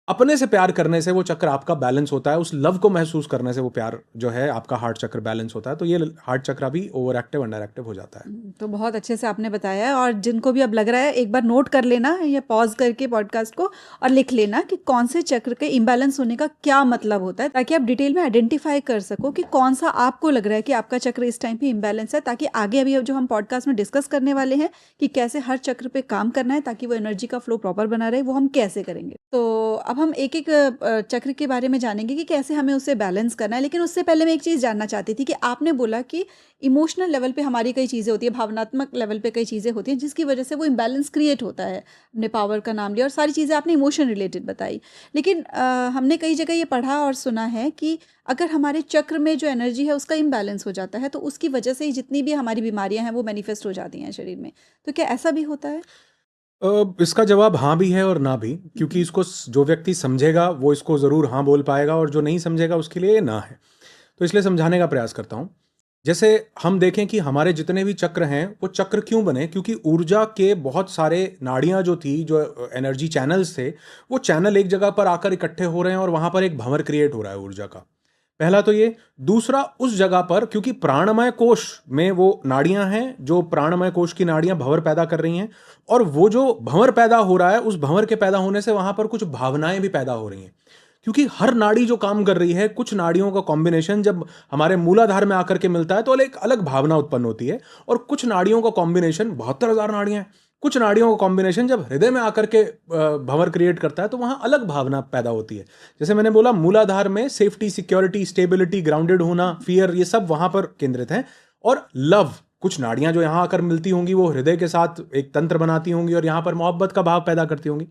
Speaker 2: अपने से प्यार करने से वो चक्र आपका बैलेंस होता है। उस लव को महसूस करने से वो प्यार जो है आपका हार्ट चक्र बैलेंस होता है। तो ये हार्ट चक्र भी ओवर एक्टिव, अंडर एक्टिव हो जाता है।
Speaker 1: तो बहुत अच्छे से आपने बताया है, और जिनको भी अब लग रहा है एक बार नोट कर लेना या पॉज करके पॉडकास्ट को और लिख लेना कि कौन से चक्र के इम्बैलेंस होने का क्या मतलब होता है, ताकि आप डिटेल में आइडेंटिफाई कर सको कि कौन सा आपको लग रहा है कि आपका चक्र इस टाइम पे इम्बैलेंस है, ताकि आगे अभी अब जो हम पॉडकास्ट में डिस्कस करने वाले हैं कि कैसे हर चक्र पे काम करना है ताकि वो एनर्जी का फ्लो प्रॉपर बना रहे, वो हम कैसे करेंगे। तो अब अब हम एक-एक चक्र के बारे में जानेंगे कि कैसे हमें उसे बैलेंस करना है। लेकिन उससे पहले मैं एक चीज़ जानना चाहती थी कि आपने बोला कि इमोशनल लेवल पे हमारी कई चीज़ें होती हैं, भावनात्मक लेवल पे कई चीज़ें होती हैं, जिसकी वजह से वो इम्बैलेंस क्रिएट होता है। हमने पावर का नाम लिया और सारी चीज़ें आपने इमोशन रिलेटेड बताई। लेकिन हमने कई जगह ये पढ़ा और सुना है कि अगर हमारे चक्र में जो एनर्जी है उसका इम्बैलेंस हो जाता है, तो उसकी वजह से ही जितनी भी हमारी बीमारियाँ हैं, वो मैनिफेस्ट हो जाती हैं शरीर में। तो क्या ऐसा भी होता है?
Speaker 2: इसका जवाब हाँ भी है और ना भी, क्योंकि इसको जो व्यक्ति समझेगा वो इसको ज़रूर हाँ बोल पाएगा और जो नहीं समझेगा उसके लिए ये ना है। तो इसलिए समझाने का प्रयास करता हूँ। जैसे हम देखें कि हमारे जितने भी चक्र हैं वो चक्र क्यों बने, क्योंकि ऊर्जा के बहुत सारे नाड़ियाँ जो थी, जो एनर्जी चैनल्स थे, वो चैनल एक जगह पर आकर इकट्ठे हो रहे हैं और वहाँ पर एक भंवर क्रिएट हो रहा है ऊर्जा का। पहला तो ये। दूसरा, उस जगह पर क्योंकि प्राणमय कोश में वो नाड़ियां हैं, जो प्राणमय कोश की नाड़ियां भंवर पैदा कर रही हैं, और वो जो भंवर पैदा हो रहा है, उस भंवर के पैदा होने से वहां पर कुछ भावनाएं भी पैदा हो रही हैं। क्योंकि हर नाड़ी जो काम कर रही है, कुछ नाड़ियों का कॉम्बिनेशन जब हमारे मूलाधार में आकर के मिलता है तो एक अलग भावना उत्पन्न होती है। और कुछ नाड़ियों का कॉम्बिनेशन, 72,000 नाड़ियां हैं, कुछ नाड़ियों का कॉम्बिनेशन जब हृदय में आकर के भंवर क्रिएट करता है तो वहां अलग भावना पैदा होती है। जैसे मैंने बोला, मूलाधार में सेफ्टी, सिक्योरिटी, स्टेबिलिटी, ग्राउंडेड होना, फियर, ये सब वहां पर केंद्रित है। और लव, कुछ नाड़ियां जो यहां आकर मिलती होंगी वो हृदय के साथ एक तंत्र बनाती होंगी और यहां पर मोहब्बत का भाव पैदा करती होंगी।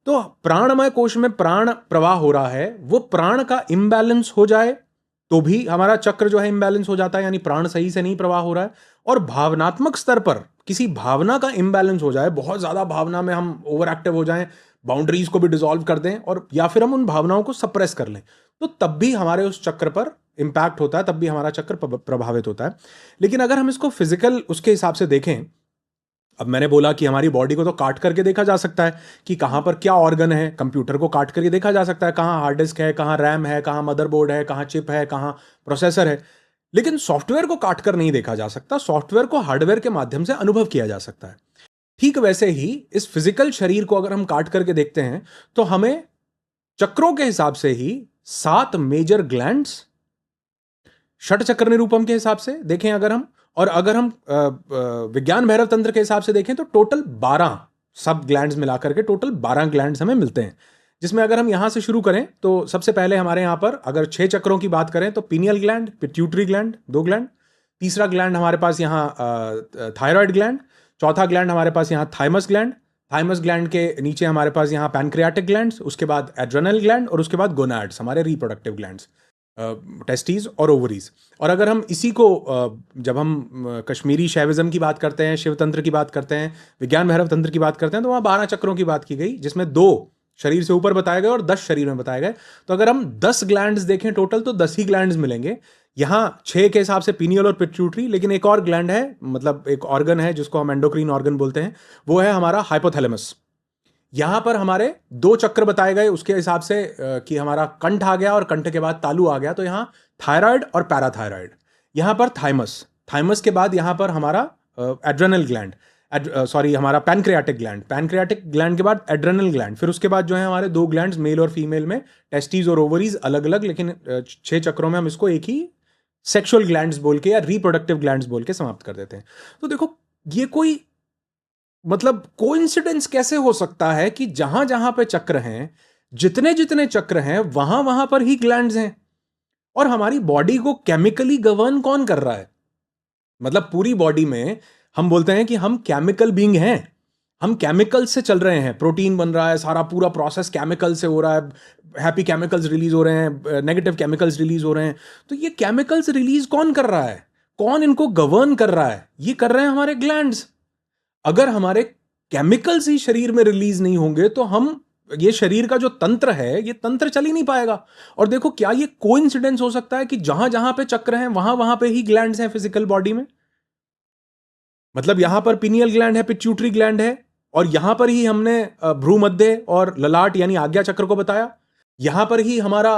Speaker 2: तो प्राणमय कोश में प्राण प्रवाह हो रहा है, वो प्राण का इम्बैलेंस हो जाए तो भी हमारा चक्र जो है इम्बैलेंस हो जाता है, यानी प्राण सही से नहीं प्रवाह हो रहा है। और भावनात्मक स्तर पर किसी भावना का इम्बैलेंस हो जाए, बहुत ज्यादा भावना में हम ओवर एक्टिव हो जाएं, बाउंड्रीज को भी डिसॉल्व कर दें, और या फिर हम उन भावनाओं को सप्रेस कर लें, तो तब भी हमारे उस चक्र पर इंपैक्ट होता है, तब भी हमारा चक्र प्रभावित होता है। लेकिन अगर हम इसको फिजिकल उसके हिसाब से देखें, अब मैंने बोला कि हमारी बॉडी को तो काट करके देखा जा सकता है कि कहाँ पर क्या ऑर्गन है, कंप्यूटर को काट करके देखा जा सकता है, कहाँ हार्ड डिस्क है, कहाँ रैम है, कहाँ मदरबोर्ड है, कहाँ चिप है, कहाँ प्रोसेसर है। लेकिन सॉफ्टवेयर को काट कर नहीं देखा जा सकता, सॉफ्टवेयर को हार्डवेयर के माध्यम से अनुभव किया जा सकता है। ठीक वैसे ही इस फिजिकल शरीर को अगर हम काट करके देखते हैं तो हमें चक्रों के हिसाब से ही 7 मेजर ग्लैंड्स, षट चक्र निरूपम के हिसाब से देखें अगर हम, और अगर हम विज्ञान भैरव तंत्र के हिसाब से देखें तो टोटल 12 सब ग्लैंड्स मिलाकर के टोटल 12 ग्लैंड्स हमें मिलते हैं। जिसमें अगर हम यहां से शुरू करें तो सबसे पहले हमारे यहां पर अगर 6 चक्रों की बात करें तो pineal gland, pituitary gland, 2 gland, तीसरा ग्लैंड हमारे पास यहाँ थायराइड ग्लैंड, चौथा ग्लैंड हमारे पास यहाँ थाइमस ग्लैंड, थाइमस ग्लैंड के नीचे हमारे पास यहाँ पैनक्रियाटिक ग्लैंड्स, उसके बाद एड्रेनल ग्लैंड, और उसके बाद गोनाड्स, हमारे रिप्रोडक्टिव ग्लैंड्स, टेस्टीज और ओवरीज। और अगर हम इसी को जब हम कश्मीरी शैविज्म की बात करते हैं, शिव तंत्र की बात करते हैं, विज्ञान भैरव तंत्र की बात करते हैं, तो वहाँ 12 चक्रों की बात की गई, जिसमें 2 शरीर से ऊपर बताए गए और 10 शरीर में बताए गए। तो अगर हम 10 ग्लैंड्स देखें टोटल तो 10 ही ग्लैंड्स मिलेंगे। यहाँ 6 के हिसाब से पीनियल और पिट्यूटरी, लेकिन एक और ग्लैंड है, मतलब एक ऑर्गन है जिसको हम एंडोक्रीन ऑर्गन बोलते हैं, वो है हमारा हाइपोथैलेमस। यहां पर हमारे 2 चक्र बताए गए उसके हिसाब से कि हमारा कंठ आ गया और कंठ के बाद तालु आ गया, तो यहां थायराइड और पैराथायराइड, यहां पर थाइमस, थाइमस के बाद यहां पर हमारा एड्रेनल ग्लैंड, हमारा पैनक्रियाटिक ग्लैंड, पैनक्रियाटिक ग्लैंड के बाद एड्रेनल ग्लैंड, फिर उसके बाद जो है हमारे 2 ग्लैंड्स मेल और फीमेल में, टेस्टीज और ओवरीज अलग अलग, लेकिन 6 चक्रों में हम इसको एक ही सेक्सुअल ग्लैंड्स बोल के या रिप्रोडक्टिव ग्लैंड्स बोल के समाप्त कर देते हैं। तो देखो, ये कोई मतलब कोइंसिडेंस कैसे हो सकता है कि जहां जहां पे चक्र हैं, जितने जितने चक्र हैं, वहां वहां पर ही ग्लैंड्स हैं। और हमारी बॉडी को केमिकली गवर्न कौन कर रहा है? मतलब पूरी बॉडी में हम बोलते हैं कि हम केमिकल बीइंग हैं, हम केमिकल से चल रहे हैं, प्रोटीन बन रहा है, सारा पूरा प्रोसेस केमिकल से हो रहा है, हैप्पी केमिकल्स रिलीज हो रहे हैं, नेगेटिव केमिकल्स रिलीज हो रहे हैं। तो ये केमिकल्स रिलीज कौन कर रहा है? कौन इनको गवर्न कर रहा है? ये कर रहे हैं हमारे ग्लैंड्स। अगर हमारे केमिकल्स ही शरीर में रिलीज नहीं होंगे तो हम, ये शरीर का जो तंत्र है, ये तंत्र चल ही नहीं पाएगा। और देखो, क्या ये कोइंसिडेंस हो सकता है कि जहां जहां पे चक्र हैं वहां वहां पे ही ग्लैंड्स हैं फिजिकल बॉडी में? मतलब यहां पर पिनियल ग्लैंड है, पिट्यूटरी ग्लैंड है, और यहां पर ही हमने भ्रूमध्य और ललाट यानी आज्ञा चक्र को बताया, यहां पर ही हमारा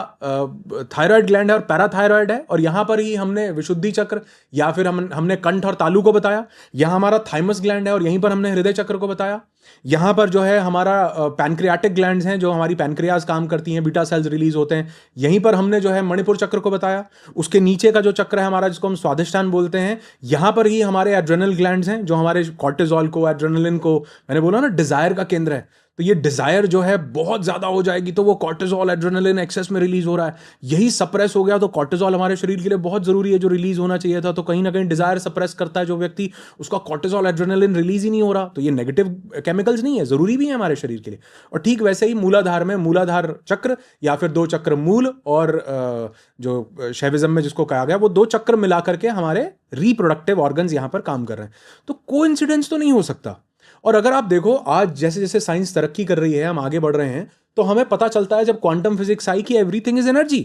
Speaker 2: थायराइड ग्लैंड है और पैराथायराइड है, और यहां पर ही हमने विशुद्धि चक्र या फिर हमने कंठ और तालु को बताया, यहां हमारा थाइमस ग्लैंड है और यहीं पर हमने हृदय चक्र को बताया, यहां पर जो है हमारा पैनक्रियाटिक ग्लैंड्स हैं जो हमारी पैनक्रियाज काम करती हैं, बीटा सेल्स रिलीज होते हैं, यहीं पर हमने जो है मणिपुर चक्र को बताया। उसके नीचे का जो चक्र है हमारा, जिसको हम स्वादिष्टान बोलते हैं, यहां पर ही हमारे एड्रेनल ग्लैंड्स हैं जो हमारे कॉर्टिजोल को, एड्रेनलिन को, मैंने बोला ना डिजायर का केंद्र है, तो ये डिजायर जो है बहुत ज्यादा हो जाएगी, तो वो कॉर्टिसोल एड्रेनलिन एक्सेस में रिलीज हो रहा है, यही सप्रेस हो गया तो कॉर्टिसोल हमारे शरीर के लिए बहुत जरूरी है जो रिलीज होना चाहिए था, तो कहीं ना कहीं डिजायर सप्रेस करता है जो व्यक्ति, उसका कॉर्टिसोल एड्रेनलिन रिलीज ही नहीं हो रहा, तो ये नेगेटिव केमिकल्स नहीं है, जरूरी भी है हमारे शरीर के लिए। और ठीक वैसे ही मूलाधार में मूलाधार चक्र या फिर दो चक्र मूल और जो शैविज्म में जिसको कहा गया वो दो चक्र मिला करके हमारे रिप्रोडक्टिव ऑर्गन्स यहां पर काम कर रहे हैं, तो कोइंसिडेंस तो नहीं हो सकता। और अगर आप देखो आज जैसे जैसे साइंस तरक्की कर रही है, हम आगे बढ़ रहे हैं, तो हमें पता चलता है जब क्वांटम फिजिक्स आई कि everything is energy,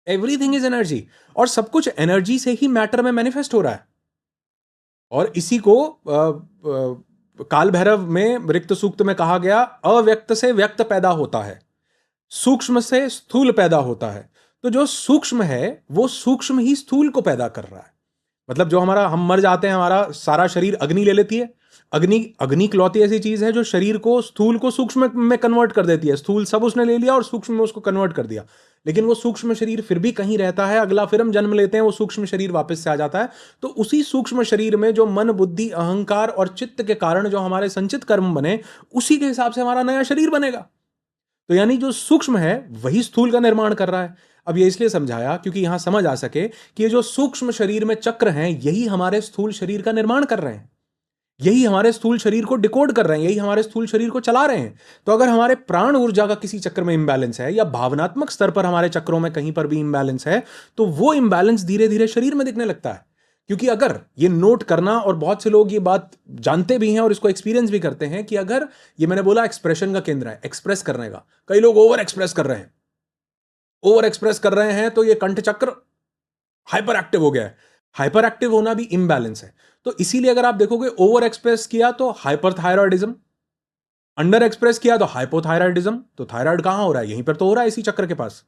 Speaker 2: everything is energy, और सब कुछ एनर्जी से ही मैटर में मैनिफेस्ट हो रहा है। और इसी को काल भैरव में रिक्त सूक्त में कहा गया, अव्यक्त से व्यक्त पैदा होता है, सूक्ष्म से स्थूल पैदा होता है। तो जो सूक्ष्म है वो सूक्ष्म ही स्थूल को पैदा कर रहा है। मतलब जो हमारा, हम मर जाते हैं, हमारा सारा शरीर अग्नि ले लेती है, अग्नि अग्नि इकलौती ऐसी चीज है जो शरीर को, स्थूल को सूक्ष्म में कन्वर्ट कर देती है। स्थूल सब उसने ले लिया और सूक्ष्म में उसको कन्वर्ट कर दिया, लेकिन वो सूक्ष्म शरीर फिर भी कहीं रहता है, अगला फिर हम जन्म लेते हैं, वो सूक्ष्म शरीर वापस से आ जाता है। तो उसी सूक्ष्म शरीर में जो मन बुद्धि अहंकार और चित्त के कारण जो हमारे संचित कर्म बने, उसी के हिसाब से हमारा नया शरीर बनेगा। तो यानी जो सूक्ष्म है वही स्थूल का निर्माण कर रहा है। अब ये इसलिए समझाया क्योंकि यहां समझ आ सके कि ये जो सूक्ष्म शरीर में चक्र हैं यही हमारे स्थूल शरीर का निर्माण कर रहे हैं, यही हमारे स्थूल शरीर को डिकोड कर रहे हैं, यही हमारे स्थूल शरीर को चला रहे हैं। तो अगर हमारे प्राण ऊर्जा का किसी चक्र में इंबैलेंस है या भावनात्मक स्तर पर हमारे चक्रों में कहीं पर भी इंबैलेंस है, तो वो इंबैलेंस धीरे धीरे शरीर में दिखने लगता है। क्योंकि अगर ये नोट करना, और बहुत से लोग ये बात जानते भी हैं और इसको एक्सपीरियंस भी करते हैं कि अगर ये, मैंने बोला एक्सप्रेशन का केंद्र है, एक्सप्रेस करने का, कई लोग ओवर एक्सप्रेस कर रहे हैं, ओवर एक्सप्रेस कर रहे हैं तो ये कंठ चक्र हाइपर एक्टिव हो गया है। हाइपर एक्टिव होना भी इम्बैलेंस है। तो इसीलिए अगर आप देखोगे ओवर एक्सप्रेस किया तो हाइपरथायरॉयडिज्म, अंडर एक्सप्रेस किया तो हाइपोथायरॉयडिज्म। तो थायराइड कहां हो रहा है? यहीं पर तो हो रहा है, इसी चक्र के पास।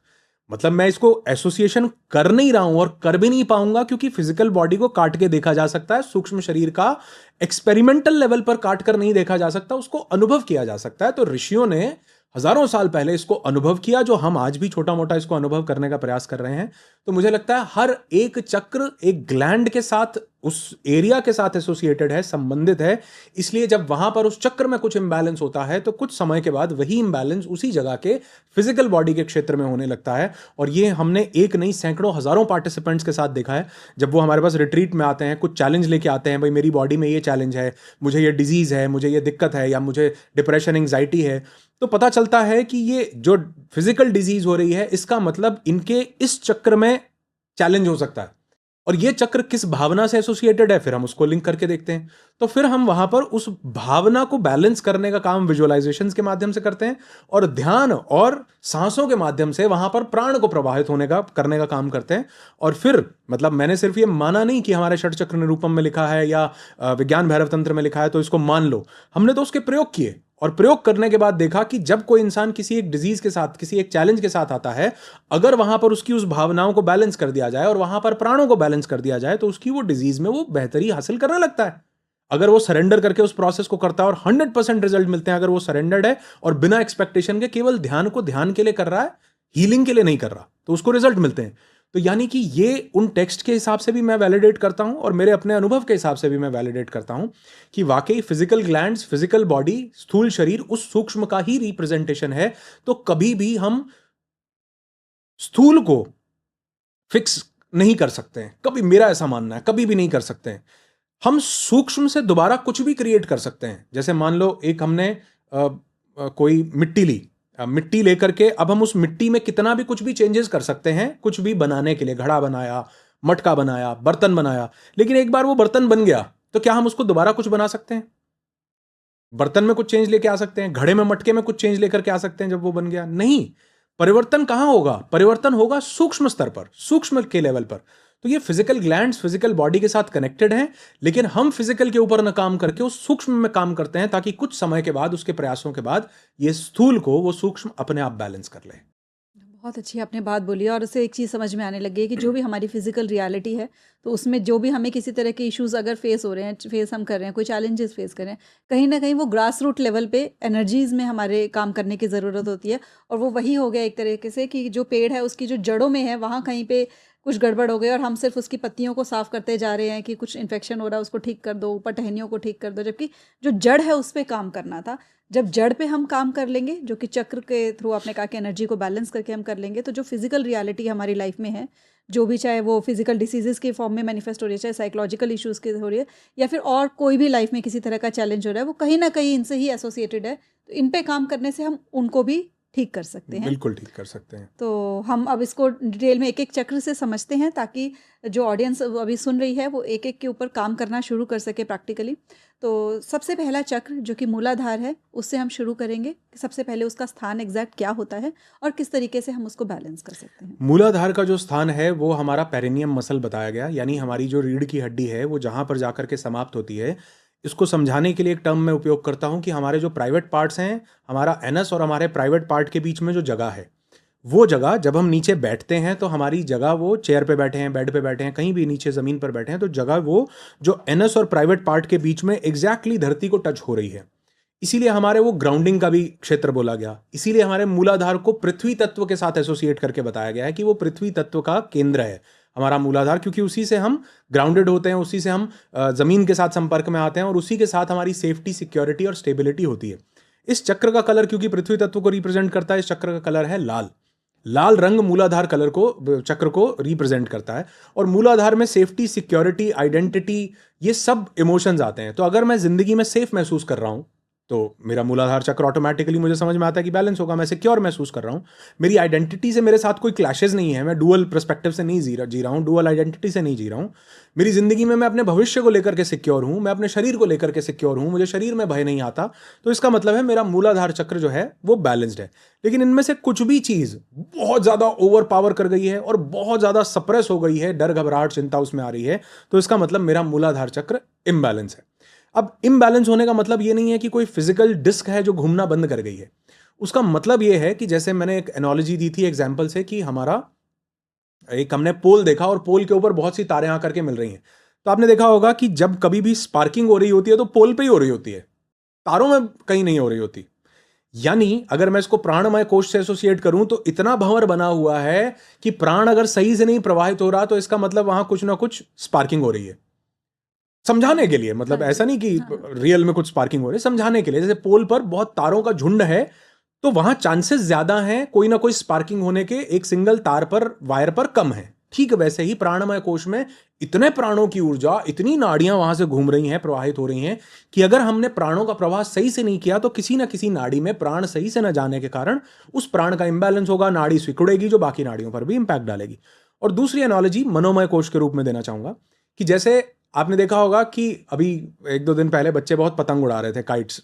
Speaker 2: मतलब मैं इसको एसोसिएशन कर नहीं रहा हूं और कर भी नहीं पाऊंगा, क्योंकि फिजिकल बॉडी को काट के देखा जा सकता है, सूक्ष्म शरीर का एक्सपेरिमेंटल लेवल पर काट कर नहीं देखा जा सकता, उसको अनुभव किया जा सकता है। तो ऋषियों ने हजारों साल पहले इसको अनुभव किया, जो हम आज भी छोटा मोटा इसको अनुभव करने का प्रयास कर रहे हैं। तो मुझे लगता है हर एक चक्र एक ग्लैंड के साथ, उस एरिया के साथ एसोसिएटेड है, संबंधित है। इसलिए जब वहां पर उस चक्र में कुछ इंबैलेंस होता है तो कुछ समय के बाद वही इंबैलेंस उसी जगह के फिजिकल बॉडी के क्षेत्र में होने लगता है। और ये हमने एक नहीं सैकड़ों हजारों पार्टिसिपेंट्स के साथ देखा है। जब वो हमारे पास रिट्रीट में आते हैं, कुछ चैलेंज लेके आते हैं, भाई मेरी बॉडी में ये चैलेंज है, मुझे ये डिजीज है, मुझे ये दिक्कत है, या मुझे डिप्रेशन एंग्जाइटी है, तो पता चलता है कि ये जो फिजिकल डिजीज हो रही है इसका मतलब इनके इस चक्र में चैलेंज हो सकता है। और ये चक्र किस भावना से एसोसिएटेड है, फिर हम उसको लिंक करके देखते हैं। तो फिर हम वहां पर उस भावना को बैलेंस करने का काम विजुअलाइजेशंस के माध्यम से करते हैं, और ध्यान और सांसों के माध्यम से वहां पर प्राण को प्रवाहित होने का, करने का काम करते हैं। और फिर मतलब मैंने सिर्फ ये माना नहीं कि हमारे षट चक्र निरूपम में लिखा है या विज्ञान भैरव तंत्र में लिखा है तो इसको मान लो। हमने तो उसके प्रयोग किए, और प्रयोग करने के बाद देखा कि जब कोई इंसान किसी एक डिजीज के साथ, किसी एक चैलेंज के साथ आता है, अगर वहां पर उसकी उस भावनाओं को बैलेंस कर दिया जाए और वहां पर प्राणों को बैलेंस कर दिया जाए, तो उसकी वो डिजीज में वो बेहतरी हासिल करने लगता है। अगर वो सरेंडर करके उस प्रोसेस को करता है और 100% रिजल्ट मिलते हैं। अगर वो सरेंडर्ड है और बिना एक्सपेक्टेशन के केवल ध्यान को ध्यान के लिए कर रहा है, हीलिंग के लिए नहीं कर रहा, तो उसको रिजल्ट मिलते हैं। तो यानी कि ये उन टेक्स्ट के हिसाब से भी मैं वैलिडेट करता हूं, और मेरे अपने अनुभव के हिसाब से भी मैं वैलिडेट करता हूं कि वाकई फिजिकल ग्लैंड्स, फिजिकल बॉडी, स्थूल शरीर उस सूक्ष्म का ही रिप्रेजेंटेशन है। तो कभी भी हम स्थूल को फिक्स नहीं कर सकते हैं, कभी, मेरा ऐसा मानना है, कभी भी नहीं कर सकते हैं। हम सूक्ष्म से दोबारा कुछ भी क्रिएट कर सकते हैं। जैसे मान लो एक हमने कोई मिट्टी ली, मिट्टी लेकर के अब हम उस मिट्टी में कितना भी कुछ भी चेंजेस कर सकते हैं, कुछ भी बनाने के लिए, घड़ा बनाया, मटका बनाया, बर्तन बनाया। लेकिन एक बार वो बर्तन बन गया तो क्या हम उसको दोबारा कुछ बना सकते हैं? बर्तन में कुछ चेंज लेके आ सकते हैं, घड़े में, मटके में कुछ चेंज लेकर के आ सकते हैं जब वो बन गया? नहीं। परिवर्तन कहां होगा? परिवर्तन होगा सूक्ष्म स्तर पर, सूक्ष्म के लेवल पर। तो ये फिजिकल ग्लैंड्स फिजिकल बॉडी के साथ कनेक्टेड हैं, लेकिन हम फिजिकल के ऊपर न काम करके उस सूक्ष्म में काम करते हैं, ताकि कुछ समय के बाद, उसके प्रयासों के बाद, ये स्थूल को वो सूक्ष्म अपने आप बैलेंस कर ले।
Speaker 1: बहुत अच्छी आपने बात बोली, और उससे एक चीज़ समझ में आने लगी है कि जो भी हमारी फिजिकल रियलिटी है, तो उसमें जो भी हमें किसी तरह के इश्यूज अगर फेस हो रहे हैं, फेस हम कर रहे हैं, कोई चैलेंजेस फेस कर रहे हैं, कहीं ना कहीं वो ग्रास रूट लेवल पे एनर्जीज में हमारे काम करने की ज़रूरत होती है। और वो वही हो गया एक तरीके से कि जो पेड़ है उसकी जो जड़ों में है, वहाँ कहीं पे कुछ गड़बड़ हो गई और हम सिर्फ उसकी पत्तियों को साफ करते जा रहे हैं कि कुछ इन्फेक्शन हो रहा है उसको ठीक कर दो, ऊपर टहनियों को ठीक कर दो, जबकि जो जड़ है उस पे काम करना था। जब जड़ पे हम काम कर लेंगे, जो कि चक्र के थ्रू आपने कहा कि एनर्जी को बैलेंस करके हम कर लेंगे, तो जो फिजिकल रियलिटी हमारी लाइफ में है, जो भी, चाहे वो फिजिकल डिसीजेस के फॉर्म में मैनिफेस्ट हो रही है, चाहे साइकोलॉजिकल इश्यूज के हो रही है, या फिर और कोई भी लाइफ में किसी तरह का चैलेंज हो रहा है, वो कहीं ना कहीं इनसे ही एसोसिएटेड है। तो इन पे काम करने से हम उनको भी ठीक कर सकते हैं।
Speaker 2: बिल्कुल ठीक कर सकते हैं।
Speaker 1: तो हम अब इसको डिटेल में एक एक चक्र से समझते हैं, ताकि जो ऑडियंस अभी सुन रही है वो एक एक के ऊपर काम करना शुरू कर सके प्रैक्टिकली। तो सबसे पहला चक्र जो कि मूलाधार है, उससे हम शुरू करेंगे कि सबसे पहले उसका स्थान एग्जैक्ट क्या होता है और किस तरीके से हम उसको बैलेंस कर सकते हैं।
Speaker 2: मूलाधार का जो स्थान है वो हमारा पेरिनियम मसल बताया गया, यानी हमारी जो रीढ़ की हड्डी है वो जहाँ पर जाकर के समाप्त होती है। इसको समझाने के लिए एक टर्म मैं उपयोग करता हूँ कि हमारे जो प्राइवेट पार्ट्स हैं, हमारा एनस और हमारे प्राइवेट पार्ट के बीच में जो जगह है, वो जगह जब हम नीचे बैठते हैं तो हमारी जगह, वो चेयर पे बैठे हैं, बेड पे बैठे हैं, कहीं भी नीचे ज़मीन पर बैठे हैं, तो जगह वो जो एनस और प्राइवेट पार्ट के बीच में एग्जैक्टली धरती को टच हो रही है। इसीलिए हमारे वो ग्राउंडिंग का भी क्षेत्र बोला गया। इसीलिए हमारे मूलाधार को पृथ्वी तत्व के साथ एसोसिएट करके बताया गया है कि वो पृथ्वी तत्व का केंद्र है हमारा मूलाधार, क्योंकि उसी से हम ग्राउंडेड होते हैं, उसी से हम जमीन के साथ संपर्क में आते हैं और उसी के साथ हमारी सेफ्टी, सिक्योरिटी और स्टेबिलिटी होती है। इस चक्र का कलर, क्योंकि पृथ्वी तत्व को रिप्रेजेंट करता है, इस चक्र का कलर है लाल। लाल रंग मूलाधार कलर को, चक्र को रिप्रेजेंट करता है। और मूलाधार में सेफ्टी, सिक्योरिटी, आइडेंटिटी, ये सब इमोशंस आते हैं। तो अगर मैं जिंदगी में सेफ महसूस कर रहा हूं तो मेरा मूलाधार चक्र ऑटोमेटिकली मुझे समझ में आता है कि बैलेंस होगा, मैं सिक्योर महसूस कर रहा हूं, मेरी आइडेंटिटी से मेरे साथ कोई क्लैशेस नहीं है, मैं डुअल पर्सपेक्टिव से नहीं जी रहा हूं, डुअल आइडेंटिटी से नहीं जी रहा हूं। मेरी जिंदगी में मैं अपने भविष्य को लेकर के सिक्योर हूं, मैं अपने शरीर को लेकर के सिक्योर हूं, मुझे शरीर में भय नहीं आता। तो इसका मतलब है मेरा मूलाधार चक्र जो है वो बैलेंस्ड है। लेकिन इनमें से कुछ भी चीज बहुत ज्यादा ओवर पावर कर गई है और बहुत ज्यादा सप्रेस हो गई है, डर, घबराहट, चिंता उसमें आ रही है, तो इसका मतलब मेरा मूलाधार चक्र इम्बैलेंस है। अब इम्बैलेंस होने का मतलब ये नहीं है कि कोई फिजिकल डिस्क है जो घूमना बंद कर गई है। उसका मतलब ये है कि जैसे मैंने एक एनालॉजी दी थी एग्जाम्पल से, कि हमने पोल देखा और पोल के ऊपर बहुत सी तारें आकर के मिल रही हैं। तो आपने देखा होगा कि जब कभी भी स्पार्किंग हो रही होती है तो पोल पे ही हो रही होती है, तारों में कहीं नहीं हो रही होती। यानी अगर मैं इसको प्राणमय कोश से एसोसिएट करूं तो इतना भंवर बना हुआ है कि प्राण अगर सही से नहीं प्रवाहित हो रहा तो इसका मतलब वहां कुछ ना कुछ स्पार्किंग हो रही है। समझाने के लिए, मतलब ऐसा नहीं कि रियल में कुछ स्पार्किंग हो रही है, समझाने के लिए। जैसे पोल पर बहुत तारों का झुंड है तो वहां चांसेस ज्यादा हैं कोई ना कोई स्पार्किंग होने के, एक सिंगल तार पर, वायर पर कम है। ठीक वैसे ही प्राणमय कोश में इतने प्राणों की ऊर्जा, इतनी नाड़ियां वहां से घूम रही हैं, प्रवाहित हो रही हैं, कि अगर हमने प्राणों का प्रवाह सही से नहीं किया तो किसी ना किसी नाड़ी में प्राण सही से न जाने के कारण उस प्राण का इंबैलेंस होगा, नाड़ी सिकुड़ेगी जो बाकी नाड़ियों पर भी इंपैक्ट डालेगी। और दूसरी एनालॉजी मनोमय कोश के रूप में देना चाहूंगा कि जैसे आपने देखा होगा कि अभी 1-2 दिन पहले बच्चे बहुत पतंग उड़ा रहे थे, काइट्स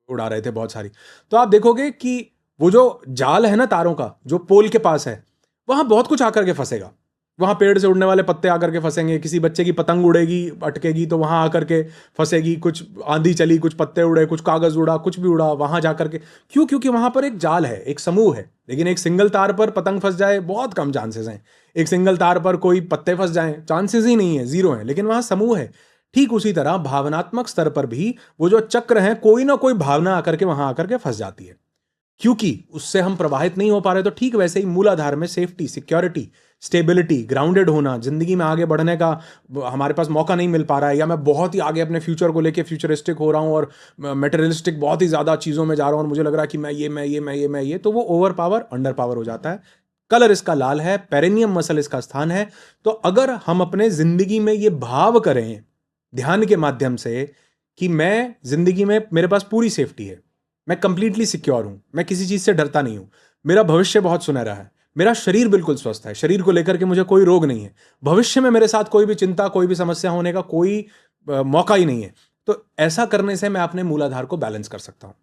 Speaker 2: उड़ा रहे थे बहुत सारी। तो आप देखोगे कि वो जो जाल है ना तारों का, जो पोल के पास है, वहां बहुत कुछ आकर के फंसेगा। वहां पेड़ से उड़ने वाले पत्ते आकर के फंसेंगे, किसी बच्चे की पतंग उड़ेगी, अटकेगी तो वहां आकर के फंसेगी, कुछ आंधी चली, कुछ पत्ते उड़े, कुछ कागज उड़ा, कुछ भी उड़ा, वहां जाकर के क्यों? क्योंकि वहां पर एक जाल है, एक समूह है। लेकिन एक सिंगल तार पर पतंग फंस जाए, बहुत कम चांसेस हैं। एक सिंगल तार पर कोई पत्ते फंस जाए, चांसेस ही नहीं है, जीरो है। लेकिन वहां समूह है। ठीक उसी तरह भावनात्मक स्तर पर भी वो जो चक्र है, कोई ना कोई भावना आकर के वहां आकर के फंस जाती है, क्योंकि उससे हम प्रवाहित नहीं हो पा रहे। तो ठीक वैसे ही मूलाधार में सेफ्टी, सिक्योरिटी, स्टेबिलिटी, ग्राउंडेड होना, जिंदगी में आगे बढ़ने का हमारे पास मौका नहीं मिल पा रहा है, या मैं बहुत ही आगे अपने फ्यूचर को लेके फ्यूचरिस्टिक हो रहा हूं और मेटेरियलिस्टिक बहुत ही ज्यादा चीजों में जा रहा हूं और मुझे लग रहा है कि मैं ये, तो वो ओवर पावर, अंडर पावर हो जाता है। कलर इसका लाल है, पेरिनियम मसल इसका स्थान है। तो अगर हम अपने जिंदगी में ये भाव करें ध्यान के माध्यम से कि मैं जिंदगी में, मेरे पास पूरी सेफ्टी है, मैं कंप्लीटली सिक्योर हूं, मैं किसी चीज से डरता नहीं हूं, मेरा भविष्य बहुत सुनहरा है, मेरा शरीर बिल्कुल स्वस्थ है, शरीर को लेकर के मुझे कोई रोग नहीं है, भविष्य में मेरे साथ कोई भी चिंता, कोई भी समस्या होने का कोई मौका ही नहीं है, तो ऐसा करने से मैं अपने मूलाधार को बैलेंस कर सकता हूं।